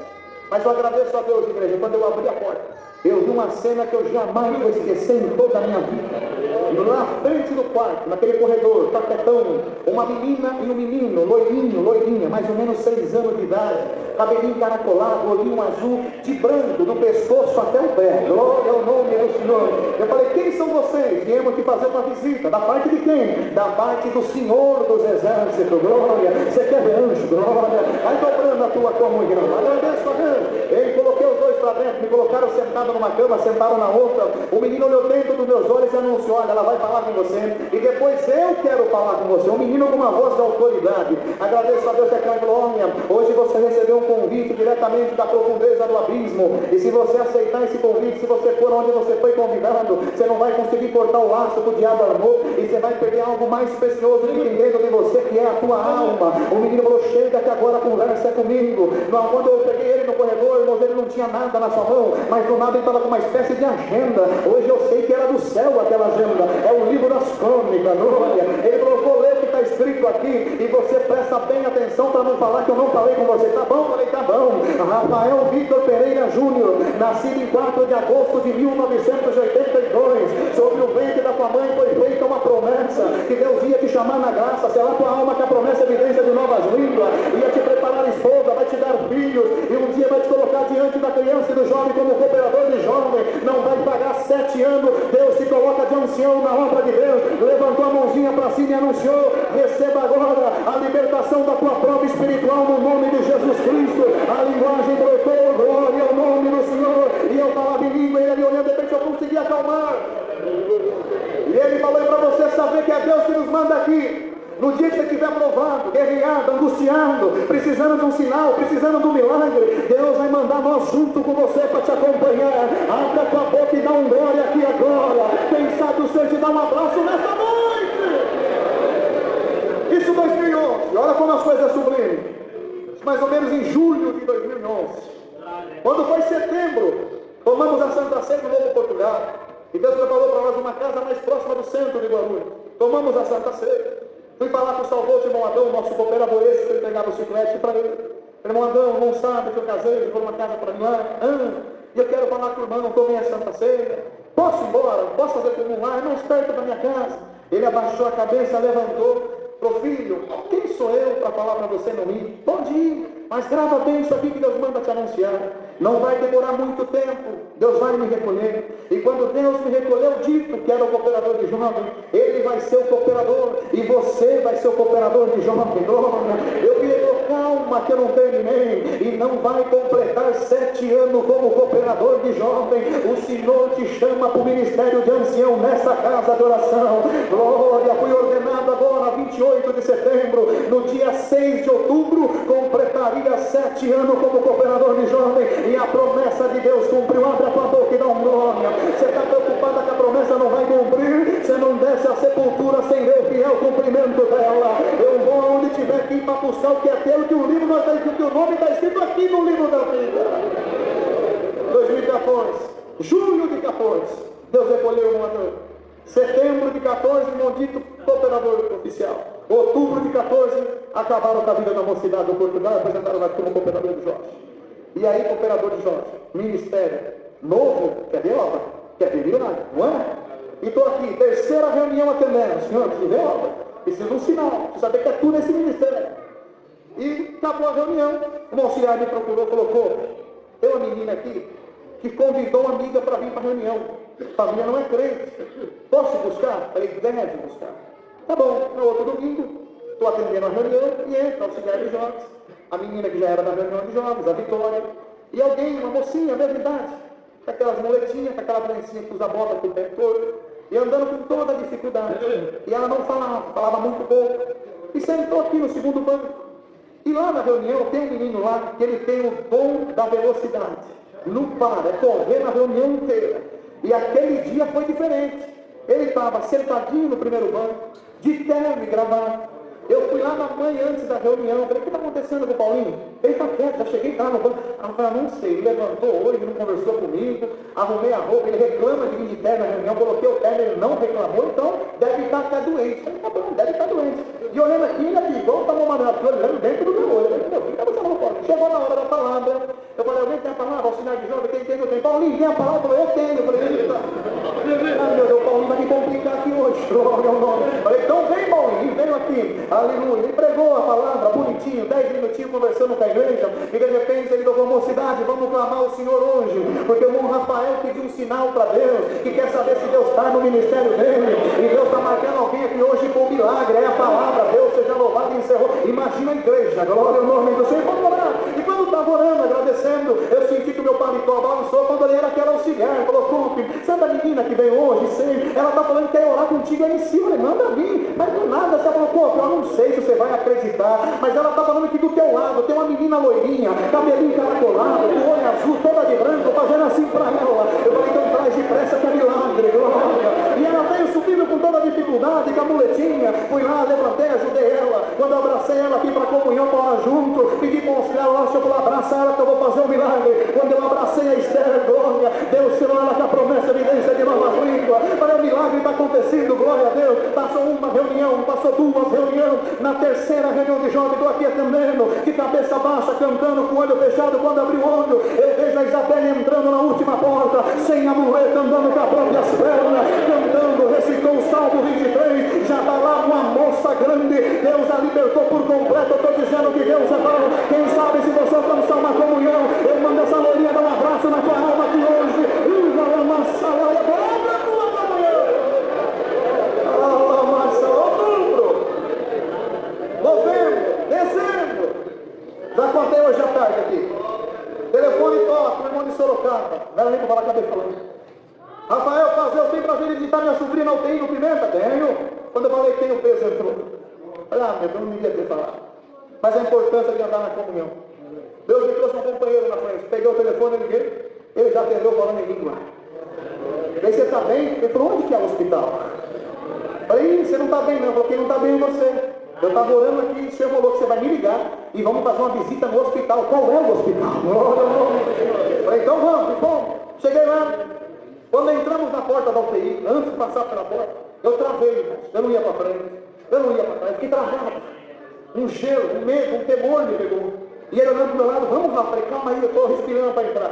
Mas eu agradeço a Deus, igreja, quando eu abri a porta, eu vi uma cena que eu jamais vou esquecer em toda a minha vida. Na frente do quarto, naquele corredor, tapetão, uma menina e um menino, loirinha, mais ou menos 6 anos de idade, cabelinho encaracolado, olhinho azul, de branco, do pescoço até o pé. Glória ao nome do Senhor. Eu falei: quem são vocês? Viemos aqui fazer uma visita. Da parte de quem? Da parte do Senhor dos Exércitos. Glória. Você quer ver anjo? Glória. Vai dobrando a tua comunhão. Agradeço a Deus. Ele coloquei os dois para dentro, me colocaram sentado numa cama, sentaram na outra. O menino olhou dentro dos meus olhos e anunciou: olha, ela vai falar com você. E depois eu quero falar com você. O menino com uma voz da autoridade. Agradeço a Deus, declaro glória. Hoje você recebeu um convite diretamente da profundeza do abismo. E se você aceitar esse convite, se você for onde você foi convidado, você não vai conseguir cortar o laço que o diabo armou. E você vai perder algo mais precioso do que dentro de você, que é a tua alma. O menino falou: chega que agora conversa comigo. Quando eu peguei ele no corredor, irmãos, ele não tinha nada na sua mão, mas do nada ele estava com uma espécie de agenda. Hoje eu sei que era do céu aquela agenda. É o livro das crônicas. Glória. Ele falou: vou ler o que está escrito aqui e você presta bem atenção para não falar que eu não falei com você. Tá bom? Falei: tá bom. Rafael Vitor Pereira Júnior, nascido em 4 de agosto de 1982, sobre o ventre da tua mãe foi feita uma promessa que Deus ia te chamar na graça, será tua alma que a promessa é evidência de novas línguas, ia te preparar esposa, vai te dar filhos, e um dia vai te colocar diante da criança e do jovem como cooperador de jovem, não vai pagar 7 anos, Deus te coloca de ancião na obra de Deus, levantou a mãozinha para cima e anunciou: receba agora a libertação da tua prova espiritual no nome de Jesus Cristo. A linguagem brotou, glória ao nome do Senhor, e eu estava bilíngue, ele ali olhando, de repente eu consegui acalmar, e ele falou: para você saber que é Deus que nos manda aqui. No dia que você estiver provado, guerreado, angustiado, precisando de um sinal, precisando de um milagre, Deus vai mandar nós junto com você para te acompanhar. Abre a tua boca e dá um glória aqui agora. Quem sabe o Senhor te dá um abraço nessa noite. Isso 2011. Olha como as coisas sublimes. Mais ou menos em julho de 2011. Quando foi setembro, tomamos a Santa Ceia no Novo Portugal. E Deus preparou para nós uma casa mais próxima do centro de Guarulhos. Tomamos a Santa Ceia. Fui falar com o Salvador, irmão Adão, nosso cooperador esse, que eu entregava o chiclete para ele. Irmão Adão, não sabe que eu casei, ele foi uma casa para mim lá. E eu quero falar com o irmão, não tomei a Santa Ceia. Posso ir embora? Posso fazer comum lá? É mais perto da minha casa. Ele abaixou a cabeça, levantou. Falou: filho, quem sou eu para falar para você não ir? Pode ir, mas grava bem isso aqui que Deus manda te anunciar. Não vai demorar muito tempo, Deus vai me recolher. E quando Deus me recolheu, dito que era o cooperador de jovem, Ele vai ser o cooperador, e você vai ser o cooperador de jovem. Eu falei: calma que eu não terminei, e não vai completar 7 anos como cooperador de jovem. O Senhor te chama para o ministério de ancião nessa casa de oração. Glória, fui ordenado agora, 28 de setembro, no dia 6 de outubro, completaria 7 anos como cooperador de jovem, e a promessa de Deus cumpriu. Abre a tua boca e dá um glória. Você está preocupada que a promessa não vai cumprir? Você não desce a sepultura sem ver o fiel cumprimento dela. Eu vou onde tiver que ir para buscar o que é teu, que o livro não está escrito, que o nome está escrito aqui no livro da vida. 2014, julho de 14, Deus recolheu o irmão Adão. Setembro de 14, irmão dito cooperador oficial. Outubro de 14, acabaram com a vida da mocidade do Portugal, apresentaram nós como cooperador de Jorge. E aí, cooperador de Jorge, ministério novo, quer ver obra? Quer ver milagre, não é? E estou aqui, terceira reunião atendendo. Senhor, preciso ver obra, preciso de um sinal, preciso saber que é tudo nesse ministério. E acabou a reunião, o auxiliar me procurou, colocou, tem uma menina aqui que convidou uma amiga para vir para a reunião. A família não é crente. Posso buscar? Falei, deve buscar. Tá bom, no outro domingo, estou atendendo a reunião e entra o auxiliar de jovens, a menina que já era da reunião de jovens, a Vitória, e alguém, uma mocinha, mesma idade, com aquelas muletinhas, com aquela trancinha que usa bota com o pé todo, e andando com toda a dificuldade. E ela não falava muito pouco. E sentou aqui no segundo banco. E lá na reunião tem um menino lá que ele tem o dom da velocidade. Não para, é correr na reunião inteira. E aquele dia foi diferente. Ele estava sentadinho no primeiro banco, de terno e gravata. Eu fui lá na mãe antes da reunião, falei, o que está acontecendo com o Paulinho? Ele está quieto, já cheguei lá no banco. Ela falou, não sei, ele levantou hoje, não conversou comigo, arrumei a roupa, ele reclama de vir de terno na reunião, coloquei o terno, ele não reclamou, então deve estar até doente. Eu falei, tá bom, deve estar doente. E olhando aqui, ele aqui, igual estava uma maneira, olhando dentro do meu olho. Eu falei, o que está acontecendo, Paulinho? Chegou na hora da palavra, eu falei, alguém tem a palavra? Auxiliar de jovem, quem tem? Eu tenho. Paulinho, tem a palavra? Eu falei, eu tenho. Eu falei, eita. Ah, meu Deus, o Paulinho vai me complicar aqui hoje. Eu falei, então vem, Paulinho, vem aqui. Aleluia. Ele pregou a palavra bonitinho, 10 minutinhos conversando com a igreja, e de repente ele tocou, mocidade, vamos clamar o Senhor hoje, porque o irmão Rafael pediu um sinal para Deus, que quer saber se Deus está no ministério dele, e Deus está marcando alguém aqui hoje com milagre, é a palavra, Deus seja louvado e encerrou. Imagina a igreja, glória ao nome do Senhor, vamos orar. E quando estava orando, agradecendo, eu senti que o meu paletó balançou quando ele era aquela auxiliar, falou, Cupe, sabe a menina que veio hoje, sei, ela está falando que quer orar contigo aí em cima, ele manda vir, mas do nada você falou, Cupe, eu não sei se você vai acreditar, mas ela está falando que do teu lado tem uma menina loirinha, cabelinho caracolado, com olho azul, toda de branco, fazendo assim para ela. Eu falei, então traz depressa que é milagre, glória. E ela veio subindo com toda a dificuldade, com a muletinha, fui lá, levantei, ajudei ela. Quando eu abracei ela aqui para a comunhão, para orar junto, pedi para o auxiliar, eu vou abraçar ela que eu vou fazer um milagre. Quando eu abracei a Esther, glória, Deus tirou ela com a promessa, evidência de novas línguas. Para o milagre está acontecendo, glória a Deus. Passou uma reunião, passou duas reuniões, na terceira reunião de jovem, estou aqui atendendo, de cabeça baixa, cantando com o olho fechado. Quando abri o olho, eu vejo a Isabelle entrando na última porta, sem a muleta, andando com as próprias pernas, cantando, recitou o Salmo 23, já está lá uma moça grande, Deus a libertou por completo. Eu estou dizendo que Deus é bom. Quem sabe se você alcançar uma comunhão, eu mando essa lourinha dar um abraço na tua alma aqui hoje, já contei hoje à tarde aqui. Telefone toca, o irmão de Sorocaba. Vai ali para falar, acabei falando. Rafael, fazer eu tenho para vir visitar minha sobrinha na UTI no Pimenta? Tenho. Quando eu falei que tenho peso, entrou. Falei, meu Deus, não devia ter falado. Mas a importância de andar na comunhão. Deus me trouxe um companheiro na frente. Peguei o telefone, liguei. Ele já atendeu falando em língua. Daí você está bem? Ele falou, onde que é o hospital? Falei, você não está bem não. Eu falei, quem não está bem é você. Eu estava orando aqui, o Senhor falou que você vai me ligar e vamos fazer uma visita no hospital. Qual é o hospital? Falei, então vamos. Cheguei lá. Quando entramos na porta da UTI, antes de passar pela porta, eu travei, eu não ia para frente, eu não ia para trás, fiquei travado. Um gelo, um medo, um temor me pegou. E ele olhando do meu lado, vamos lá, falei, calma aí, eu estou respirando para entrar.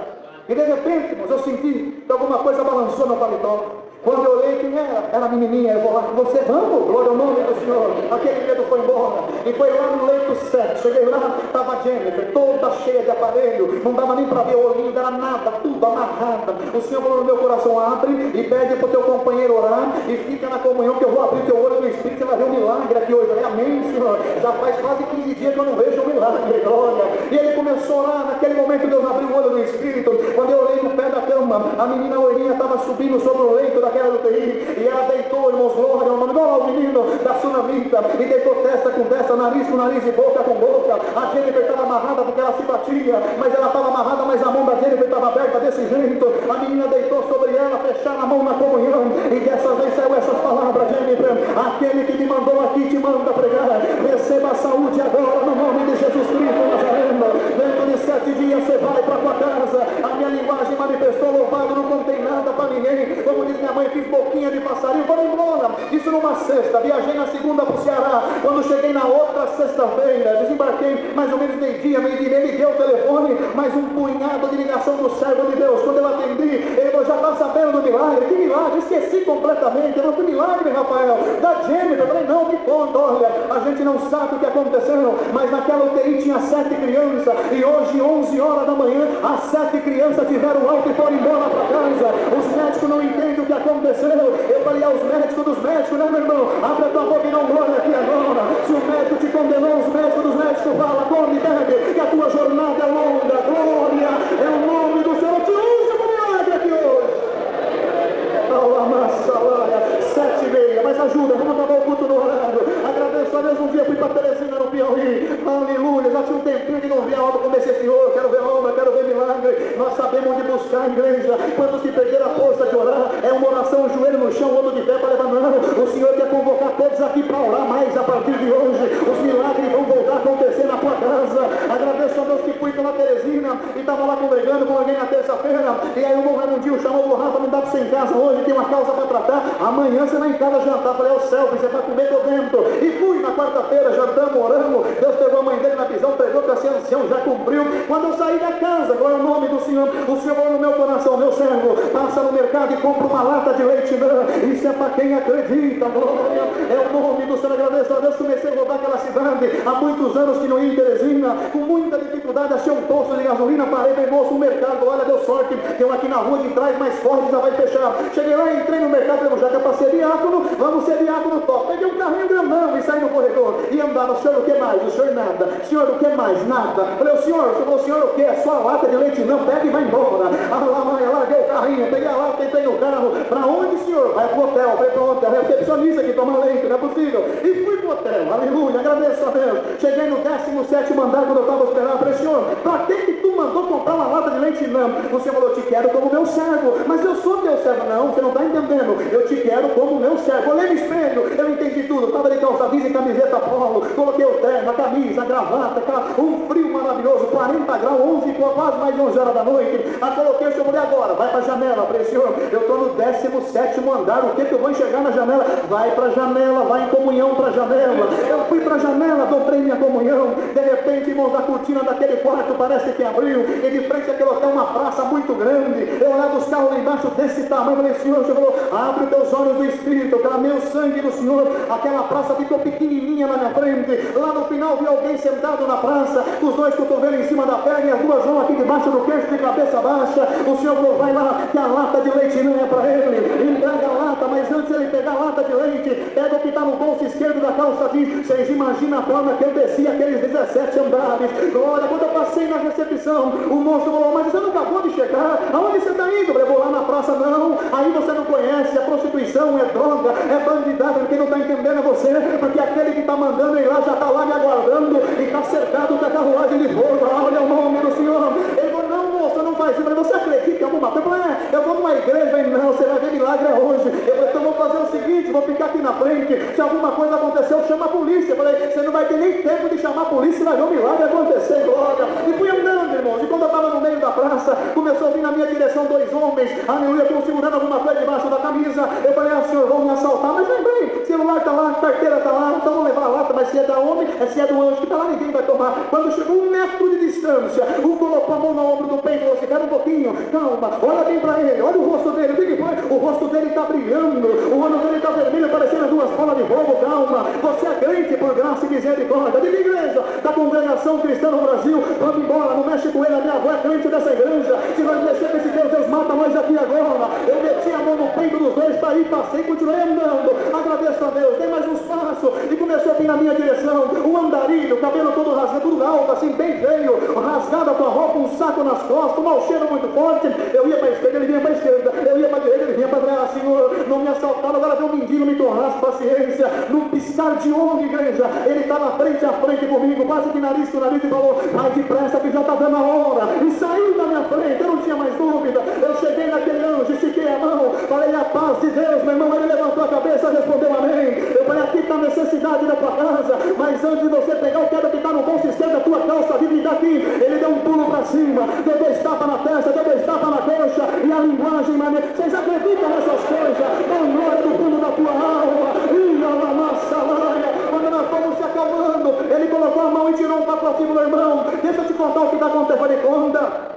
E de repente, irmãos, eu senti que alguma coisa balançou no paletó. Quando eu olhei quem era, era a menininha, eu vou lá com você, vamos, glória ao nome do Senhor. Aquele medo foi embora, e foi lá no leito 7, cheguei lá, estava a Jennifer, toda cheia de aparelho, não dava nem para ver o olhinho, era nada, tudo amarrada. O Senhor falou no meu coração, abre e pede para o teu companheiro orar, e fica na comunhão que eu vou abrir teu olho do Espírito, você vai ver um milagre aqui hoje. Eu falei, amém, Senhor, já faz quase 15 dias que eu não vejo um milagre, glória. E ele começou a orar, naquele momento Deus abriu o olho do Espírito. Quando eu olhei no pé da cama, a menina loirinha estava subindo sobre o leito daquela UTI, e ela deitou, irmãos, glória, igual o menino da Sunamita, e deitou testa com testa, nariz com nariz e boca com boca. A Jennifer estava amarrada porque ela se batia, mas ela estava amarrada, mas a mão da Jennifer estava aberta desse jeito. A menina deitou sobre ela, fecharam a mão na comunhão, e dessa vez saiu essas palavras, Jennifer, aquele que me mandou aqui te manda pregar, receba a saúde agora no nome de Jesus Cristo Nazareno. Dentro de 7 dias você vai para tua casa. A minha linguagem manifestou, louvado, não contei nada para ninguém. ninguém. Como diz minha mãe, fiz boquinha de passarinho, vamos embora. Isso numa sexta, viajei na segunda para o Ceará. Quando cheguei na outra sexta-feira, desembarquei mais ou menos meio-dia, me liguei o telefone, mais um punhado de ligação do servo de Deus. Quando eu atendi, ele falou, já está sabendo do milagre? Que milagre? Esqueci completamente. Eu falei, que milagre, Rafael? Da Jennifer. Eu falei, não, me conta, olha, a gente não sabe o que aconteceu, mas naquela UTI tinha 7 crianças, e hoje, 11 horas da manhã, as 7 crianças tiveram alta e foram embora para casa. Os médicos não entendem o que aconteceu. Eu falei aos médicos dos médicos, né, meu irmão? Abre a tua boca e não glória aqui agora. Se o médico te condenou, os médicos dos médicos falam, come e bebe, que a tua jornada é longa. Glória é o nome do Senhor. Te usa para milagre aqui hoje. Massa, 7h30, mas ajuda, vamos acabar o culto no horário. Agradeço a Deus, um dia fui para Teresina, no Piauí, aleluia, já tinha um tempinho que não via a obra, comecei, Senhor, quero ver obra, quero ver milagre. Nós sabemos onde buscar a igreja. Quantos que perderam a força de orar, é uma oração, o joelho no chão, outro de pé para levar, não. O Senhor quer convocar todos aqui para orar mais a partir de hoje. Os milagres vão voltar a acontecer na tua casa. Agradeço a Deus que fui pela Teresina e estava lá congregando com alguém na terça-feira, e aí o irmão Raimundinho chamou o Rafa, não dá para você em casa hoje, tem uma causa para tratar, amanhã você vai em casa jantar. Falei, o céu, você vai comer por dentro. E fui na quarta-feira, jantamos, oramos, Deus pegou a mãe dele na prisão, pregou para ser ancião, já cumpriu. Quando eu saí da casa, agora é o nome do Senhor, o Senhor falou no meu coração, meu servo, passa no mercado e compra uma lata de leite, não. Isso é para quem acredita, glória, é o nome do Senhor. Agradeço a Deus, comecei a rodar aquela cidade, há muitos anos que não ia em Teresina, com muita dificuldade, achei um posto de gasolina, parei, bem moço, um mercado, olha, deu sorte, tem um aqui na rua de trás, mais forte, já vai fechar. Cheguei lá, entrei no mercado, falei, já que é para ser diácono, vamos ser diácono top. Peguei um carrinho grandão e saí no corredor, e andava, o senhor o que mais? O senhor nada. Senhor o que mais? Nada. Falei, o senhor o que? É só a lata de leite? Não, pega e vai embora. Larguei o carrinho, peguei a lata, entrei no carro. Para onde, senhor? Vai pro hotel. Falei, pronto, é recepcionista que toma leite, não é possível. E fui pro hotel, aleluia, agradeço a Deus. Cheguei no 17º andar, quando eu estava hospedado, falei, senhor, para que tu mandou comprar uma lata de leite? Não. O senhor falou, te quero como meu servo. Mas eu sou teu servo. Não, você não está entendendo. Eu te quero como meu servo. Olhei no espelho, eu entendi tudo. Estava de calça jeans e camiseta polo. Coloquei o terno, a camisa, a gravata, um frio maravilhoso, 40 graus, 11, quase mais de 11 horas da noite. Coloquei o senhor, falei, agora, vai para a janela. Falei, senhor, eu estou no 17º andar, o que eu vou enxergar na janela? Vai para a janela, vai em comunhão para a janela. Eu fui para a janela, dobrei minha comunhão. De repente, irmãos, a cortina daquele quarto parece que abriu, e de frente àquele hotel, uma praça muito grande. Eu olhava os carros lá embaixo desse tamanho, falei, senhor, falou, abre teus olhos do Espírito, clamei o sangue do Senhor. Aquela praça ficou pequenininha na minha frente. Lá no final vi alguém sentado na praça, os dois cotovelos em cima da perna e as duas mãos aqui debaixo do queixo, de cabeça baixa. O Senhor falou, vai lá, que a lata de leite não é para ele. Entrega a lata, mas antes ele pegar a lata de leite, pega o que está no bolso esquerdo da calça jeans. Vocês imaginam a forma que eu desci aqueles 17 andares. Olha, quando eu passei na recepção, o moço falou, mas você não acabou de chegar? Aonde você está indo? Eu vou lá na praça, não. Aí você não conhece, a prostituição é droga, é bandidagem. Quem não está entendendo é você, porque aquele que está mandando ir lá já está lá me aguardando e está cercado com a carruagem de fogo. Olha o nome do Senhor. Ele falou, não, moça, não faz isso. Mas você acredita em alguma coisa? Eu falei, eu vou numa igreja. Falei, não, você vai ver milagre hoje. Eu falei, então vou fazer o seguinte, vou ficar aqui na frente. Se alguma coisa aconteceu, chama a polícia. Eu falei, você não vai ter nem tempo de chamar a polícia, vai ver um milagre acontecer, glória. E fui andando, irmãos, e quando eu estava no meio da praça, começou a vir na minha direção 2 homens, aleluia, estão segurando alguma coisa debaixo da camisa. Eu falei, senhor, vão me assaltar, mas vem, celular está lá, carteira está lá, então vão levar a lata, mas se é da homem, se é do anjo que está lá, ninguém vai tomar. Quando chegou 1 metro de distância, um colocou a mão no ombro do peito e falou assim, espera um pouquinho, calma, olha bem para ele, olha o rosto dele, o que foi? O rosto dele está brilhando, o olho dele está vermelho, parecendo 2 bolas de fogo, calma, você é crente por graça e misericórdia. Diga, igreja da congregação cristã no Brasil, vamos embora, não mexe com ele, a minha avó é crente dessa igreja, se nós mexer com esse Deus mata nós aqui agora. Eu meti a mão no peito dos dois, para aí, passei, continuei andando, agradeço a Deus, dei mais uns passos, e começou a vir na minha direção, um andarilho, cabelo todo rasgado, tudo alto, assim, bem feio, rasgada a tua roupa, um saco nas costas, um mau cheiro muito forte. Eu ia para a esquerda, ele vinha para a esquerda, eu ia para a direita, ele vinha para trás. Senhor, não me assaltaram, agora deu um mendigo, me tornasse paciência, num piscar de olho, igreja, ele estava frente a frente comigo, quase que nariz com nariz, e falou, vai depressa que já está dando a hora, e saiu da minha frente, eu não tinha mais dúvida. Eu cheguei naquele anjo, estiquei a mão, falei, a paz de Deus, meu irmão. Ele levantou a cabeça, respondeu amém. Eu falei, aqui está a necessidade da tua casa, mas antes de você pegar, eu quero que está colocar no bolso esquerdo da tua calça, a Bíblia daqui, ele deu um pulo para cima, deu 2 tapas na testa, deu 2 tapas na coxa, e a linguagem maneira. Vocês acreditam nessas coisas? Não glória do fundo da tua alma, quando nós fomos se acalmando, ele colocou a mão e tirou um pacotinho do irmão. Deixa eu te contar o que está acontecendo. Falei, conta.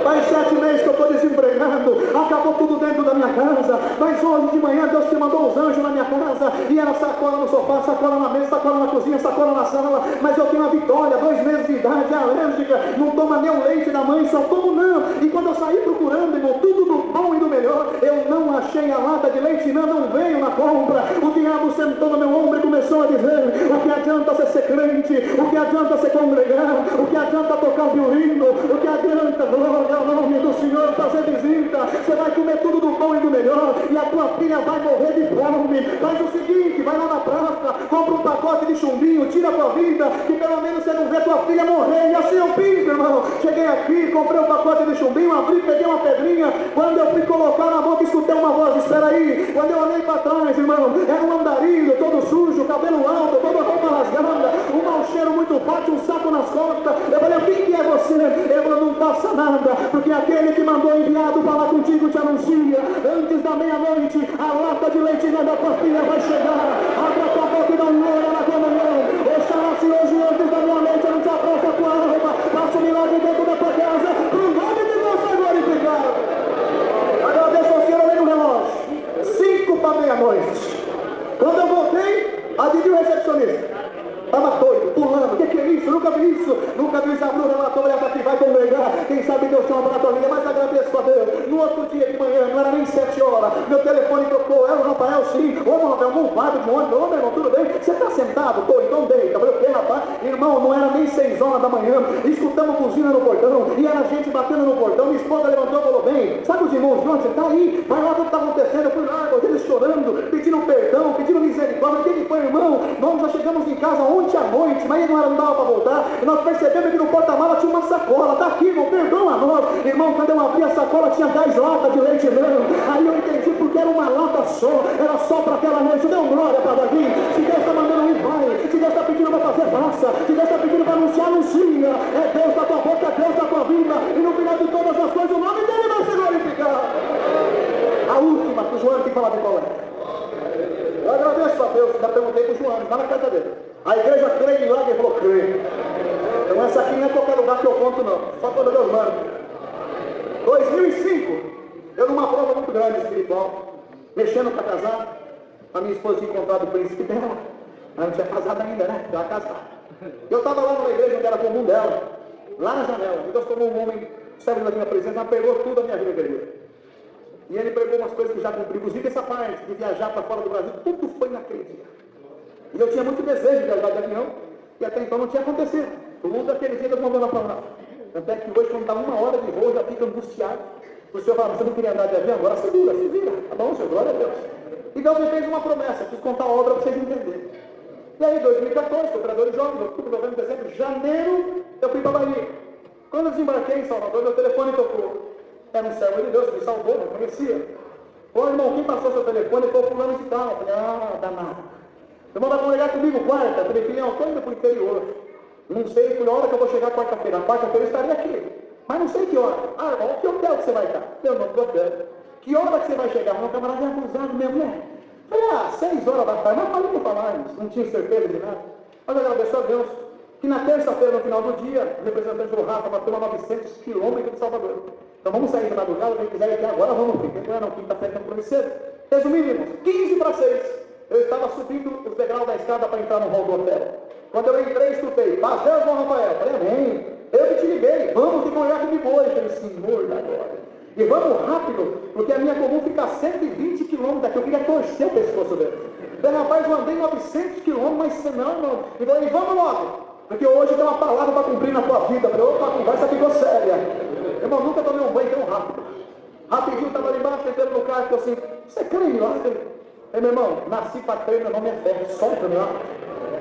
Faz 7 meses que eu estou desempregado, acabou tudo dentro da minha casa, mas hoje de manhã Deus te mandou os anjos na minha casa, e era sacola no sofá, sacola na mesa, sacola na cozinha, sacola na sala, mas eu tenho a Vitória, 2 meses de idade, é alérgica, não toma nem o leite da mãe, só tomo não, e quando eu saí procurando, irmão, tudo do bom e do melhor, eu não achei a lata de leite, não veio na compra, o diabo sentou no meu ombro e começou a dizer, o que adianta ser crente, o que adianta se congregar, o que adianta tocar o violino, o que adianta, glória ao nome do Senhor, fazer visita, você vai comer tudo do bom e do melhor, e a tua filha vai morrer de fome. Faz o seguinte, vai lá na praça, compra um pacote de chumbinho, tira a tua vida, que pelo menos você não vê tua filha morrer. E assim eu fiz, irmão. Cheguei aqui, comprei um pacote de chumbinho, abri, peguei uma pedrinha, quando eu fui colocar na boca, escutei uma voz, espera aí. Quando eu olhei para trás, irmão, era um andarilho, todo sujo, cabelo alto, toda roupa rasgada, um mau cheiro muito forte, um saco nas costas. Eu falei, quem que é você? Ele falou, não passa nada, porque aquele que mandou enviado falar contigo te anuncia, antes da meia-noite, a lata de leite da tua filha vai chegar. Abra tua boca e dá um glória na comunhão. Oxalá-se hoje, antes da meia-noite, eu não te aposto a tua alma, faça um milagre dentro da tua casa, para o nome de Deus ser glorificado. Agradeço ao Senhor, olhei no relógio, 5 para meia-noite. Quando eu voltei, adivinha o recepcionista. Estava doido, pulando, o que é isso? Nunca vi isso, nunca vi isso. Abriu o relatório, olha aqui, vai congregar, quem sabe Deus tem uma paratoria, mas agradeço a Deus. No outro dia de manhã, não era nem 7 horas, meu telefone tocou, era o Rafael, sim. Ô, Rafael, não vai de ônibus, ô, meu irmão, tudo bem? Você está sentado? Tô, então deita. Eu falei, o que, rapaz? Irmão, não era nem 6 horas da manhã, escutamos buzina no portão, e era gente batendo no portão, minha esposa levantou e falou, bem, sabe os irmãos de onde você está aí? Vai lá, o que está acontecendo? Eu fui lá, eles chorando, pedindo perdão, pedindo misericórdia. O que foi, irmão? Nós já chegamos em casa ontem à noite, mas não dava para voltar, e nós percebemos que no porta-mala tinha uma sacola, tá aqui, irmão, perdoa nós. Irmão, quando eu abri a sacola tinha 10 latas de leite não, aí eu entendi porque era uma lata só, era só para aquela noite. Deu glória para Davi. Se Deus está mandando ir, vai. Se Deus está pedindo para fazer, faça. Se Deus está pedindo para anunciar, anuncia. É Deus da tua boca, é Deus da tua vida, e no final de todas as coisas o nome dele vai ser glorificado. A última, que o João tem que falar de coleta. Eu agradeço a Deus, já perguntei para o João, lá na casa dele. A igreja crê em milagre, ele falou, crê. Então essa aqui não é qualquer lugar que eu conto não, só quando Deus manda. 2005, eu numa prova muito grande espiritual, mexendo para casar, a minha esposa tinha encontrado o príncipe dela, ela não tinha casado ainda, né? Já casar. Eu estava lá numa igreja onde era comum dela, lá na janela, e Deus tomou um homem, serve na minha presença, ela pegou tudo a minha vida igreja. E ele pegou umas coisas que já cumpriu, inclusive essa parte de viajar para fora do Brasil, tudo foi naquele dia. E eu tinha muito desejo de viajar de avião, e até então não tinha acontecido. O mundo daquele dia Deus mandou na palavra. Tanto é que hoje, quando está 1 hora de voo, já fica angustiado. O senhor fala, você não queria andar de avião? Agora se vira. Tá bom, senhor, glória a Deus. E Deus me fez uma promessa, preciso contar a obra para vocês entenderem. E aí, 2014, operadores jovens, outubro, novembro, dezembro, janeiro, eu fui para Bahia. Quando eu desembarquei em Salvador, meu telefone tocou. Era um servo de Deus que me salvou, não conhecia. Ô irmão, quem passou seu telefone foi o fulano de tal. Eu falei, danado. Irmão, vai congregar comigo quarta. Eu falei, filhão, eu estou indo para o interior. Não sei que hora que eu vou chegar quarta-feira. Na quarta-feira eu estarei aqui. Mas não sei que hora. Irmão, que hotel que você vai estar? Eu não estou hotel. Que hora que você vai chegar? Meu camarada é acusado mesmo, né? Eu falei, 6 horas da tarde. Mas falei para falar isso. Não tinha certeza de nada. Mas eu agradeço a Deus que na terça-feira, no final do dia, o representante do Rafa bateu a 900 quilômetros de Salvador. Então vamos sair de madrugada, quem quiser ir aqui agora, vamos ficar. Não, quinta-feira tem que cedo. Resumindo, irmãos, 15 para 6. Eu estava subindo os degraus da escada para entrar no hall do hotel. Quando eu entrei, escutei, paz, Deus, João Rafael. Falei, amém. Eu que te liguei, vamos te congregar comigo hoje. Eu falei, Senhor da glória. E vamos rápido, porque a minha comum fica a 120 quilômetros daqui. Eu queria torcer o pescoço dele. Então, rapaz, eu andei 900 quilômetros, mas não. E falei, vamos logo. Porque hoje tem uma palavra para cumprir na tua vida. Eu falei, opa, a conversa ficou séria. Irmão, nunca tomei um banho tão rápido. Rapidinho, estava ali embaixo, entrando no carro, e assim, você crê em milagre? Meu irmão, nasci para crer, meu nome é fé, solta meu.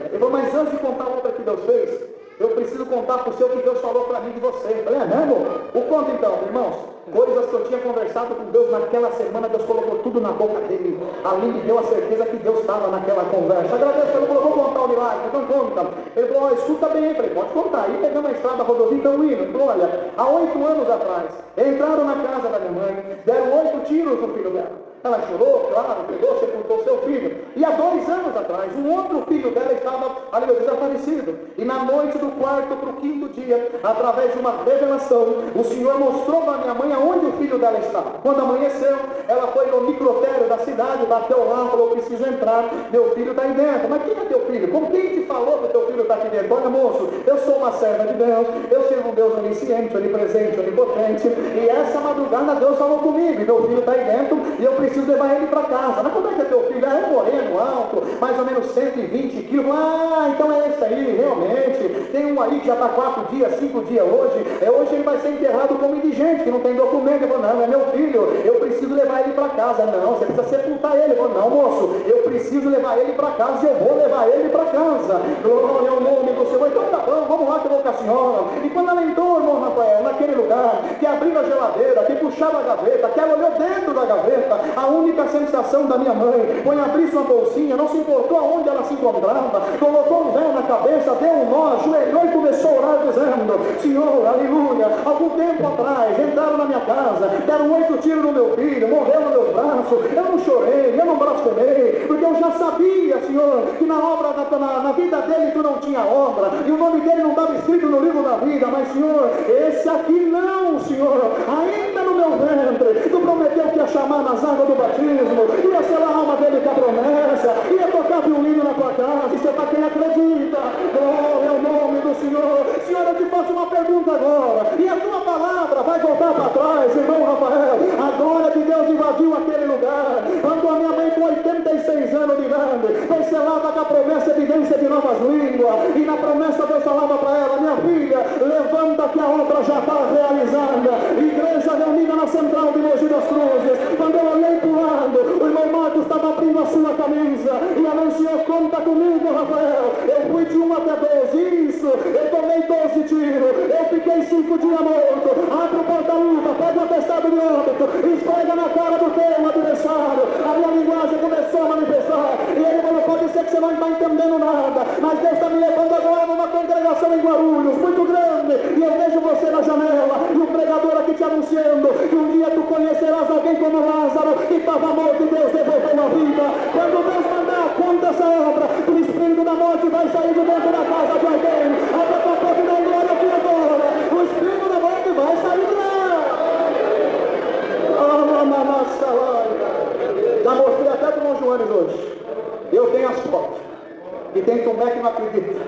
Ele falou, mas antes de contar a obra que Deus fez, Eu preciso contar para o Senhor o que Deus falou para mim de você. Eu falei, é mesmo? O conto então, irmãos. Coisas que eu tinha conversado com Deus naquela semana, Deus colocou tudo na boca dele. Ali me deu a certeza que Deus estava naquela conversa. Agradeço, ele falou, vou contar o milagre. Então conta. Ele falou, escuta bem. Eu falei, pode contar. Aí pegamos a estrada, a rodovia, então indo. Ele falou, olha, há 8 anos atrás, entraram na casa da minha mãe, deram 8 tiros no filho dela. Ela chorou, claro, pegou, sepultou seu filho. E há 2 anos atrás, um outro filho dela estava ali desaparecido. E na noite do 4º para o 5º dia, através de uma revelação, o Senhor mostrou para minha mãe aonde o filho dela estava. Quando amanheceu, ela foi no microtério da cidade, bateu lá, falou, preciso entrar, meu filho está aí dentro. Mas quem é teu filho? Como quem te falou que teu filho está aqui dentro? Olha, moço, eu sou uma serva de Deus, eu sirvo um Deus onisciente, onipresente, onipotente, e essa madrugada Deus falou comigo, e meu filho está aí dentro, e eu preciso levar ele para casa. Mas como é que é teu filho? É moreno, alto, mais ou menos 120 quilos. Ah, então é esse aí, realmente. Tem um aí que já está 4 dias, 5 dias hoje. Hoje ele vai ser enterrado como indigente, que não tem documento. Eu falo, não, é meu filho, eu preciso levar ele para casa. Não, você precisa sepultar ele. Eu falo, não, moço, eu preciso levar ele para casa, eu vou levar ele para casa. Glória ao nome do Senhor. Então tá bom, vamos lá que eu vou com a senhora. E quando ela entrou, irmão Rafael, naquele lugar, que abriu a geladeira, que puxava a gaveta, que ela olhou dentro da gaveta, a única sensação da minha mãe foi abrir sua bolsinha, não se importou aonde ela se encontrava, colocou um véu na cabeça, deu um nó, ajoelhou e começou a orar dizendo, Senhor, aleluia, algum tempo atrás entraram na minha casa, deram 8 tiros no meu filho, morreu nos meus braços, eu não chorei, eu não blasfemei, porque eu já sabia, Senhor, que na obra, na vida dele tu não tinha obra, e o nome dele não estava escrito no livro da vida, mas Senhor, esse aqui não, Senhor, ainda no meu ventre, tu prometeu que ia chamar nas águas do batismo, ia selar a alma dele com a promessa, ia tocar violino na tua casa, e você está quem acredita, glória ao nome do Senhor. Senhor, eu te faço uma pergunta agora, e a tua palavra vai voltar para trás, irmão Rafael, a glória de Deus invadiu aquele lugar, quando a minha mãe com 86 anos de idade, foi selada com a promessa de evidência de novas línguas, e na promessa Deus falava para ela, minha filha, levanta que a obra já está realizada, igreja reunida na central de Mogi das Cruzes, quando eu olhei para o lado, o irmão Marcos estava abrindo a sua camisa e anunciou, conta comigo, Rafael, eu fui de 1 até 12, isso, eu tomei 12 tiros, eu fiquei 5 dias morto, abre o porta-luva, pega o atestado de óbito, esfrega na cara do teu adversário, a minha linguagem começou a manifestar, e ele falou, pode ser que você não está entendendo nada, mas Deus está me levando agora numa congregação em Guarulhos, muito grande, e eu vejo você na janela, e o pregador aqui te anunciando, que um dia tu conhecerás alguém como Lázaro, que estava morto e Deus devolveu a vida. Quando Deus mandar a conta essa obra, o espírito da morte vai sair de dentro da casa de alguém. Abre a tua porta e dá glória aqui agora. O espírito da morte vai sair de lá. Já mostrei até para o irmão Joanes hoje. Eu tenho as fotos. E tem Tomé que não acredita.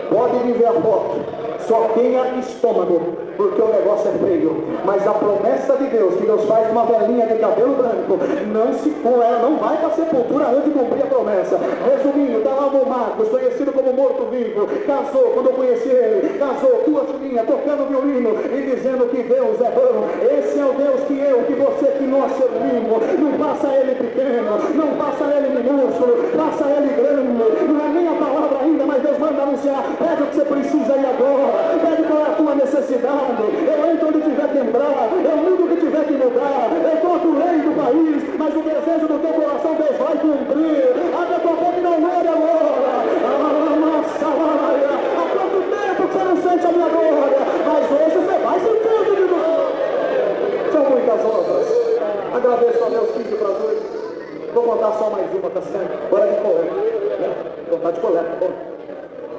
Pode vir ver a foto. Só tenha estômago, porque o negócio é feio. Mas a promessa de Deus, que Deus faz uma velhinha de cabelo branco, não se for, ela não vai para a sepultura antes de cumprir a promessa. Resumindo, está lá o Marcos, conhecido como morto-vivo, casou, quando eu conheci ele, casou, 2 filhinhas, tocando violino e dizendo que Deus é bom. Esse é o Deus que eu, que você, que nós servimos. Não faça ele pequeno, não faça ele minúsculo, faça ele grande. Não é nem a palavra ainda, mas Deus manda anunciar. Pede o que você precisa aí agora. Pede qual é a tua necessidade. Eu entro onde tiver que entrar, eu mudo o que tiver que mudar, eu troco lei do país, mas o desejo do teu coração Deus vai cumprir. Abre a tua boca e não glória agora. Há quanto tempo que você não sente a minha glória, mas hoje você vai sentir de Deus. São muitas obras. Agradeço a Deus 15 para as 8. Vou contar só mais uma, tá certo? Hora de coleta. Vou contar de coleta, tá bom?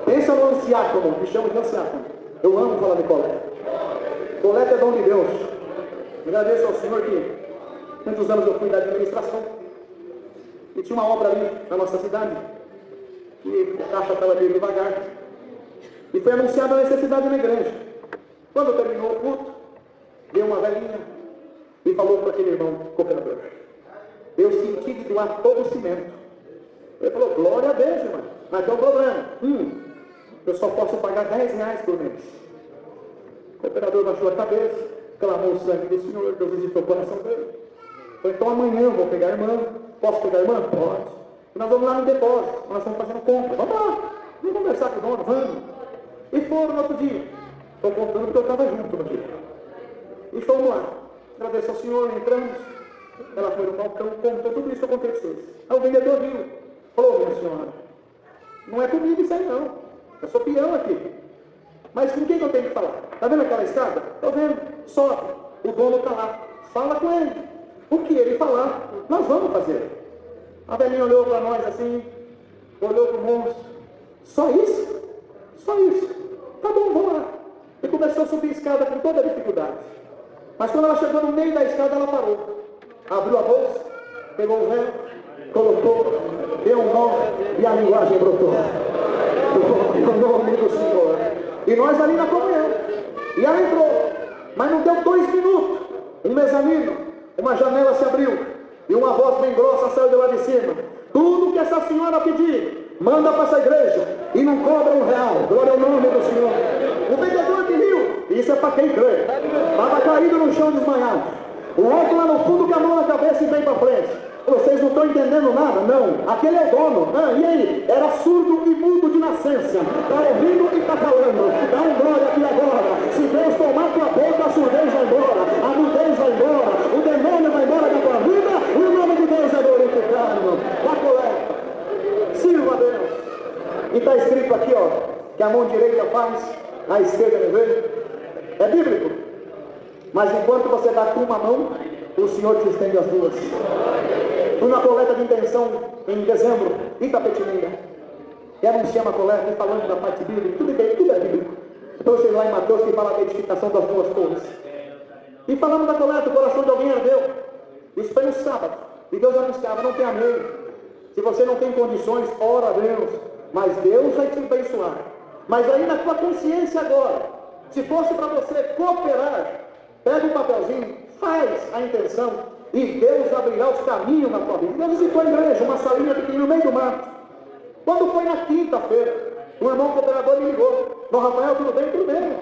Pensa no anciácono, me chama de anciácono. Eu amo falar de coleta. Coleta é dom de Deus. Agradeço ao Senhor que muitos anos eu fui da administração. E tinha uma obra ali na nossa cidade, que a caixa estava meio devagar. E foi anunciada a necessidade na igreja. Quando terminou o culto, veio uma velhinha e falou para aquele irmão cooperador: eu senti de doar todo o cimento. Ele falou: glória a Deus, irmão, mas tem um problema. Eu só posso pagar R$10 por mês. O operador baixou a cabeça, clamou o sangue do Senhor, Deus visitou o coração dele. Falei: então amanhã eu vou pegar a irmã. Posso pegar a irmã? Pode. E nós vamos lá no depósito, nós estamos fazendo compra. Vamos lá, vamos conversar com o dono, vamos. E foram no outro dia. Estou contando porque eu estava junto no dia. E fomos lá. Agradeço ao senhor, entramos. Ela foi no balcão, contou tudo isso que aconteceu. Aí o vendedor viu. Falou, minha senhora, não é comigo isso aí não. Eu sou peão aqui. Mas com quem que eu tenho que falar? Está vendo aquela escada? Estou vendo. Sobe. O dono está lá. Fala com ele. O que ele falar, nós vamos fazer. A velhinha olhou para nós assim, olhou para o moço. Só isso? Só isso. Tá bom, vamos lá. E começou a subir a escada com toda a dificuldade. Mas quando ela chegou no meio da escada, ela parou. Abriu a bolsa, pegou o véu, colocou, deu um nome e a linguagem brotou. O nome do Senhor. E nós ali na comunhão. E ela entrou. Mas não deu 2 minutos. Um mezanino, uma janela se abriu. E uma voz bem grossa saiu de lá de cima. Tudo que essa senhora pedir, manda para essa igreja. E não cobra R$1. Glória ao nome do Senhor. O vendedor que riu. Isso é para quem crê. Estava caído no chão desmaiado. O outro lá no fundo com a mão na cabeça e vem para frente. Vocês não estão entendendo nada? Não. Aquele é o dono. E aí? Era surdo e mudo de nascença. Está ouvindo e está falando. Dá um glória aqui agora. Se Deus tomar tua boca, a surdez vai embora. A mudez vai embora. O demônio vai embora da tua vida. E o nome de Deus é glorificado. Dá coleta. Sirva a Deus. E está escrito aqui, ó, que a mão direita faz, a esquerda não vê. É bíblico. Mas enquanto você dá com uma mão, o Senhor te estende as duas. Fui na coleta de intenção em dezembro, Itapetininga. E anunciamos a coleta e falando da parte bíblica, tudo é bíblico. Então vocês lá em Mateus que fala da edificação das duas torres. E falamos da coleta, o coração de alguém ardeu. Isso foi no sábado. E Deus anunciava, não tenha medo. Se você não tem condições, ora a Deus. Mas Deus vai te abençoar. Mas aí na tua consciência agora, se fosse para você cooperar, pega um papelzinho, faz a intenção e Deus abrirá os caminhos na tua vida. Deus visitou a igreja, uma salinha pequena no meio do mato. Quando foi na quinta-feira, o irmão cooperador me ligou. Não, Rafael, tudo bem? Tudo bem.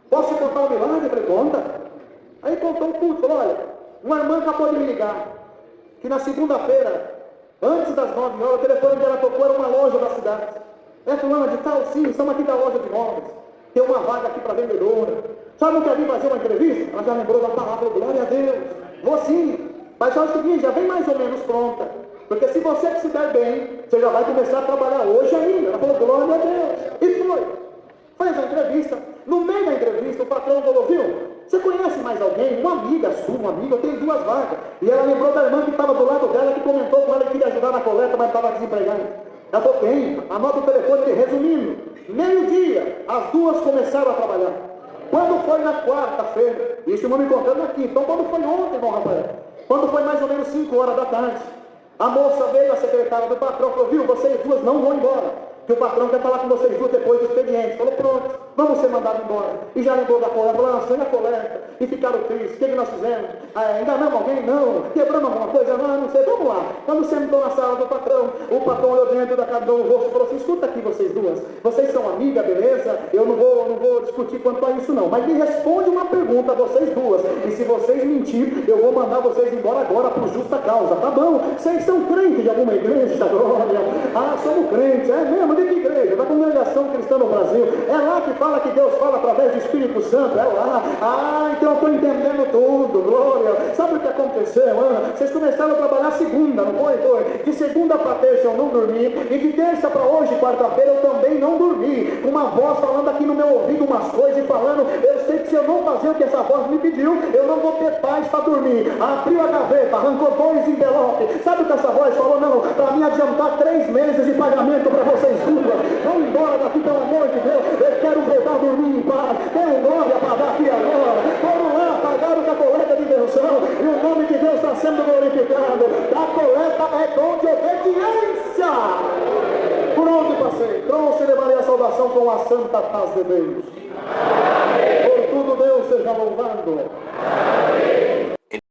Posso te contar um milagre? Eu falei, conta. Aí contou um culto, falou, olha, uma irmã acabou de me ligar, que na segunda-feira, antes das 9 horas, o telefone dela tocou, era uma loja da cidade. É fulana de tal, sim, estamos aqui da loja de imóveis. Tem uma vaga aqui para vendedora. Sabe, não quer vir fazer uma entrevista? Ela já lembrou da palavra, glória a Deus. Vou sim. Mas só o seguinte, já vem mais ou menos pronta. Porque se você se der bem, você já vai começar a trabalhar hoje ainda. Ela falou, glória a Deus. E foi. Fez a entrevista. No meio da entrevista, o patrão falou, viu? Você conhece mais alguém? Uma amiga sua, uma amiga, eu tenho 2 vagas. E ela lembrou da irmã que estava do lado dela, que comentou com ela que queria ajudar na coleta, mas estava desempregada. Ela falou, tem. Anota o telefone, resumindo. Meio-dia, as 2 começaram a trabalhar. Quando foi na quarta-feira, isso não me contando aqui, então quando foi ontem, irmão Rafael, quando foi mais ou menos 5 horas da tarde, a moça veio, a secretária do patrão, falou, viu, vocês 2 não vão embora, que o patrão quer falar com vocês 2 depois do expediente. Falou, pronto, vamos ser mandados embora. E já lembrou da coleta, falou, nós fomos a coleta, e ficaram tristes, o que nós fizemos? Enganamos alguém? Não. Quebramos alguma coisa? Não sei, vamos lá. Quando sentou na sala do patrão, o patrão olhou dentro da cara do rosto e falou assim, escuta aqui vocês 2, vocês são amigas, beleza? Eu não vou discutir quanto a isso não, mas me responde uma pergunta, vocês 2, e se vocês mentirem, eu vou mandar vocês embora agora por justa causa, tá bom? Vocês são crentes de alguma igreja, glória? Somos crentes, é mesmo? De que igreja? Da Congregação Cristã no Brasil. É lá que fala que Deus fala através do Espírito Santo, é lá. Então eu estou entendendo tudo, glória. Sabe o que aconteceu? Vocês começaram a trabalhar segunda, não foi? De segunda para terça eu não dormi, e de terça para hoje, quarta-feira, eu também não dormi. Uma voz falando aqui no meu ouvido umas coisas e falando, eu sei que se eu não fazer o que essa voz me pediu, eu não vou ter paz para dormir. Abriu a gaveta, arrancou 2 envelopes. Sabe o que essa voz falou? Não, para me adiantar 3 meses de pagamento para vocês 2. Vão embora daqui, pelo amor de Deus. Eu quero voltar a dormir em paz. Tem glória para dar aqui agora. Foram lá, pagaram da coleta de intenção. E o nome de Deus está sendo glorificado. A coleta é dom de obediência. Por onde passei? Trouxe e levarei a saudação com a santa paz de Deus. Por tudo Deus seja louvado.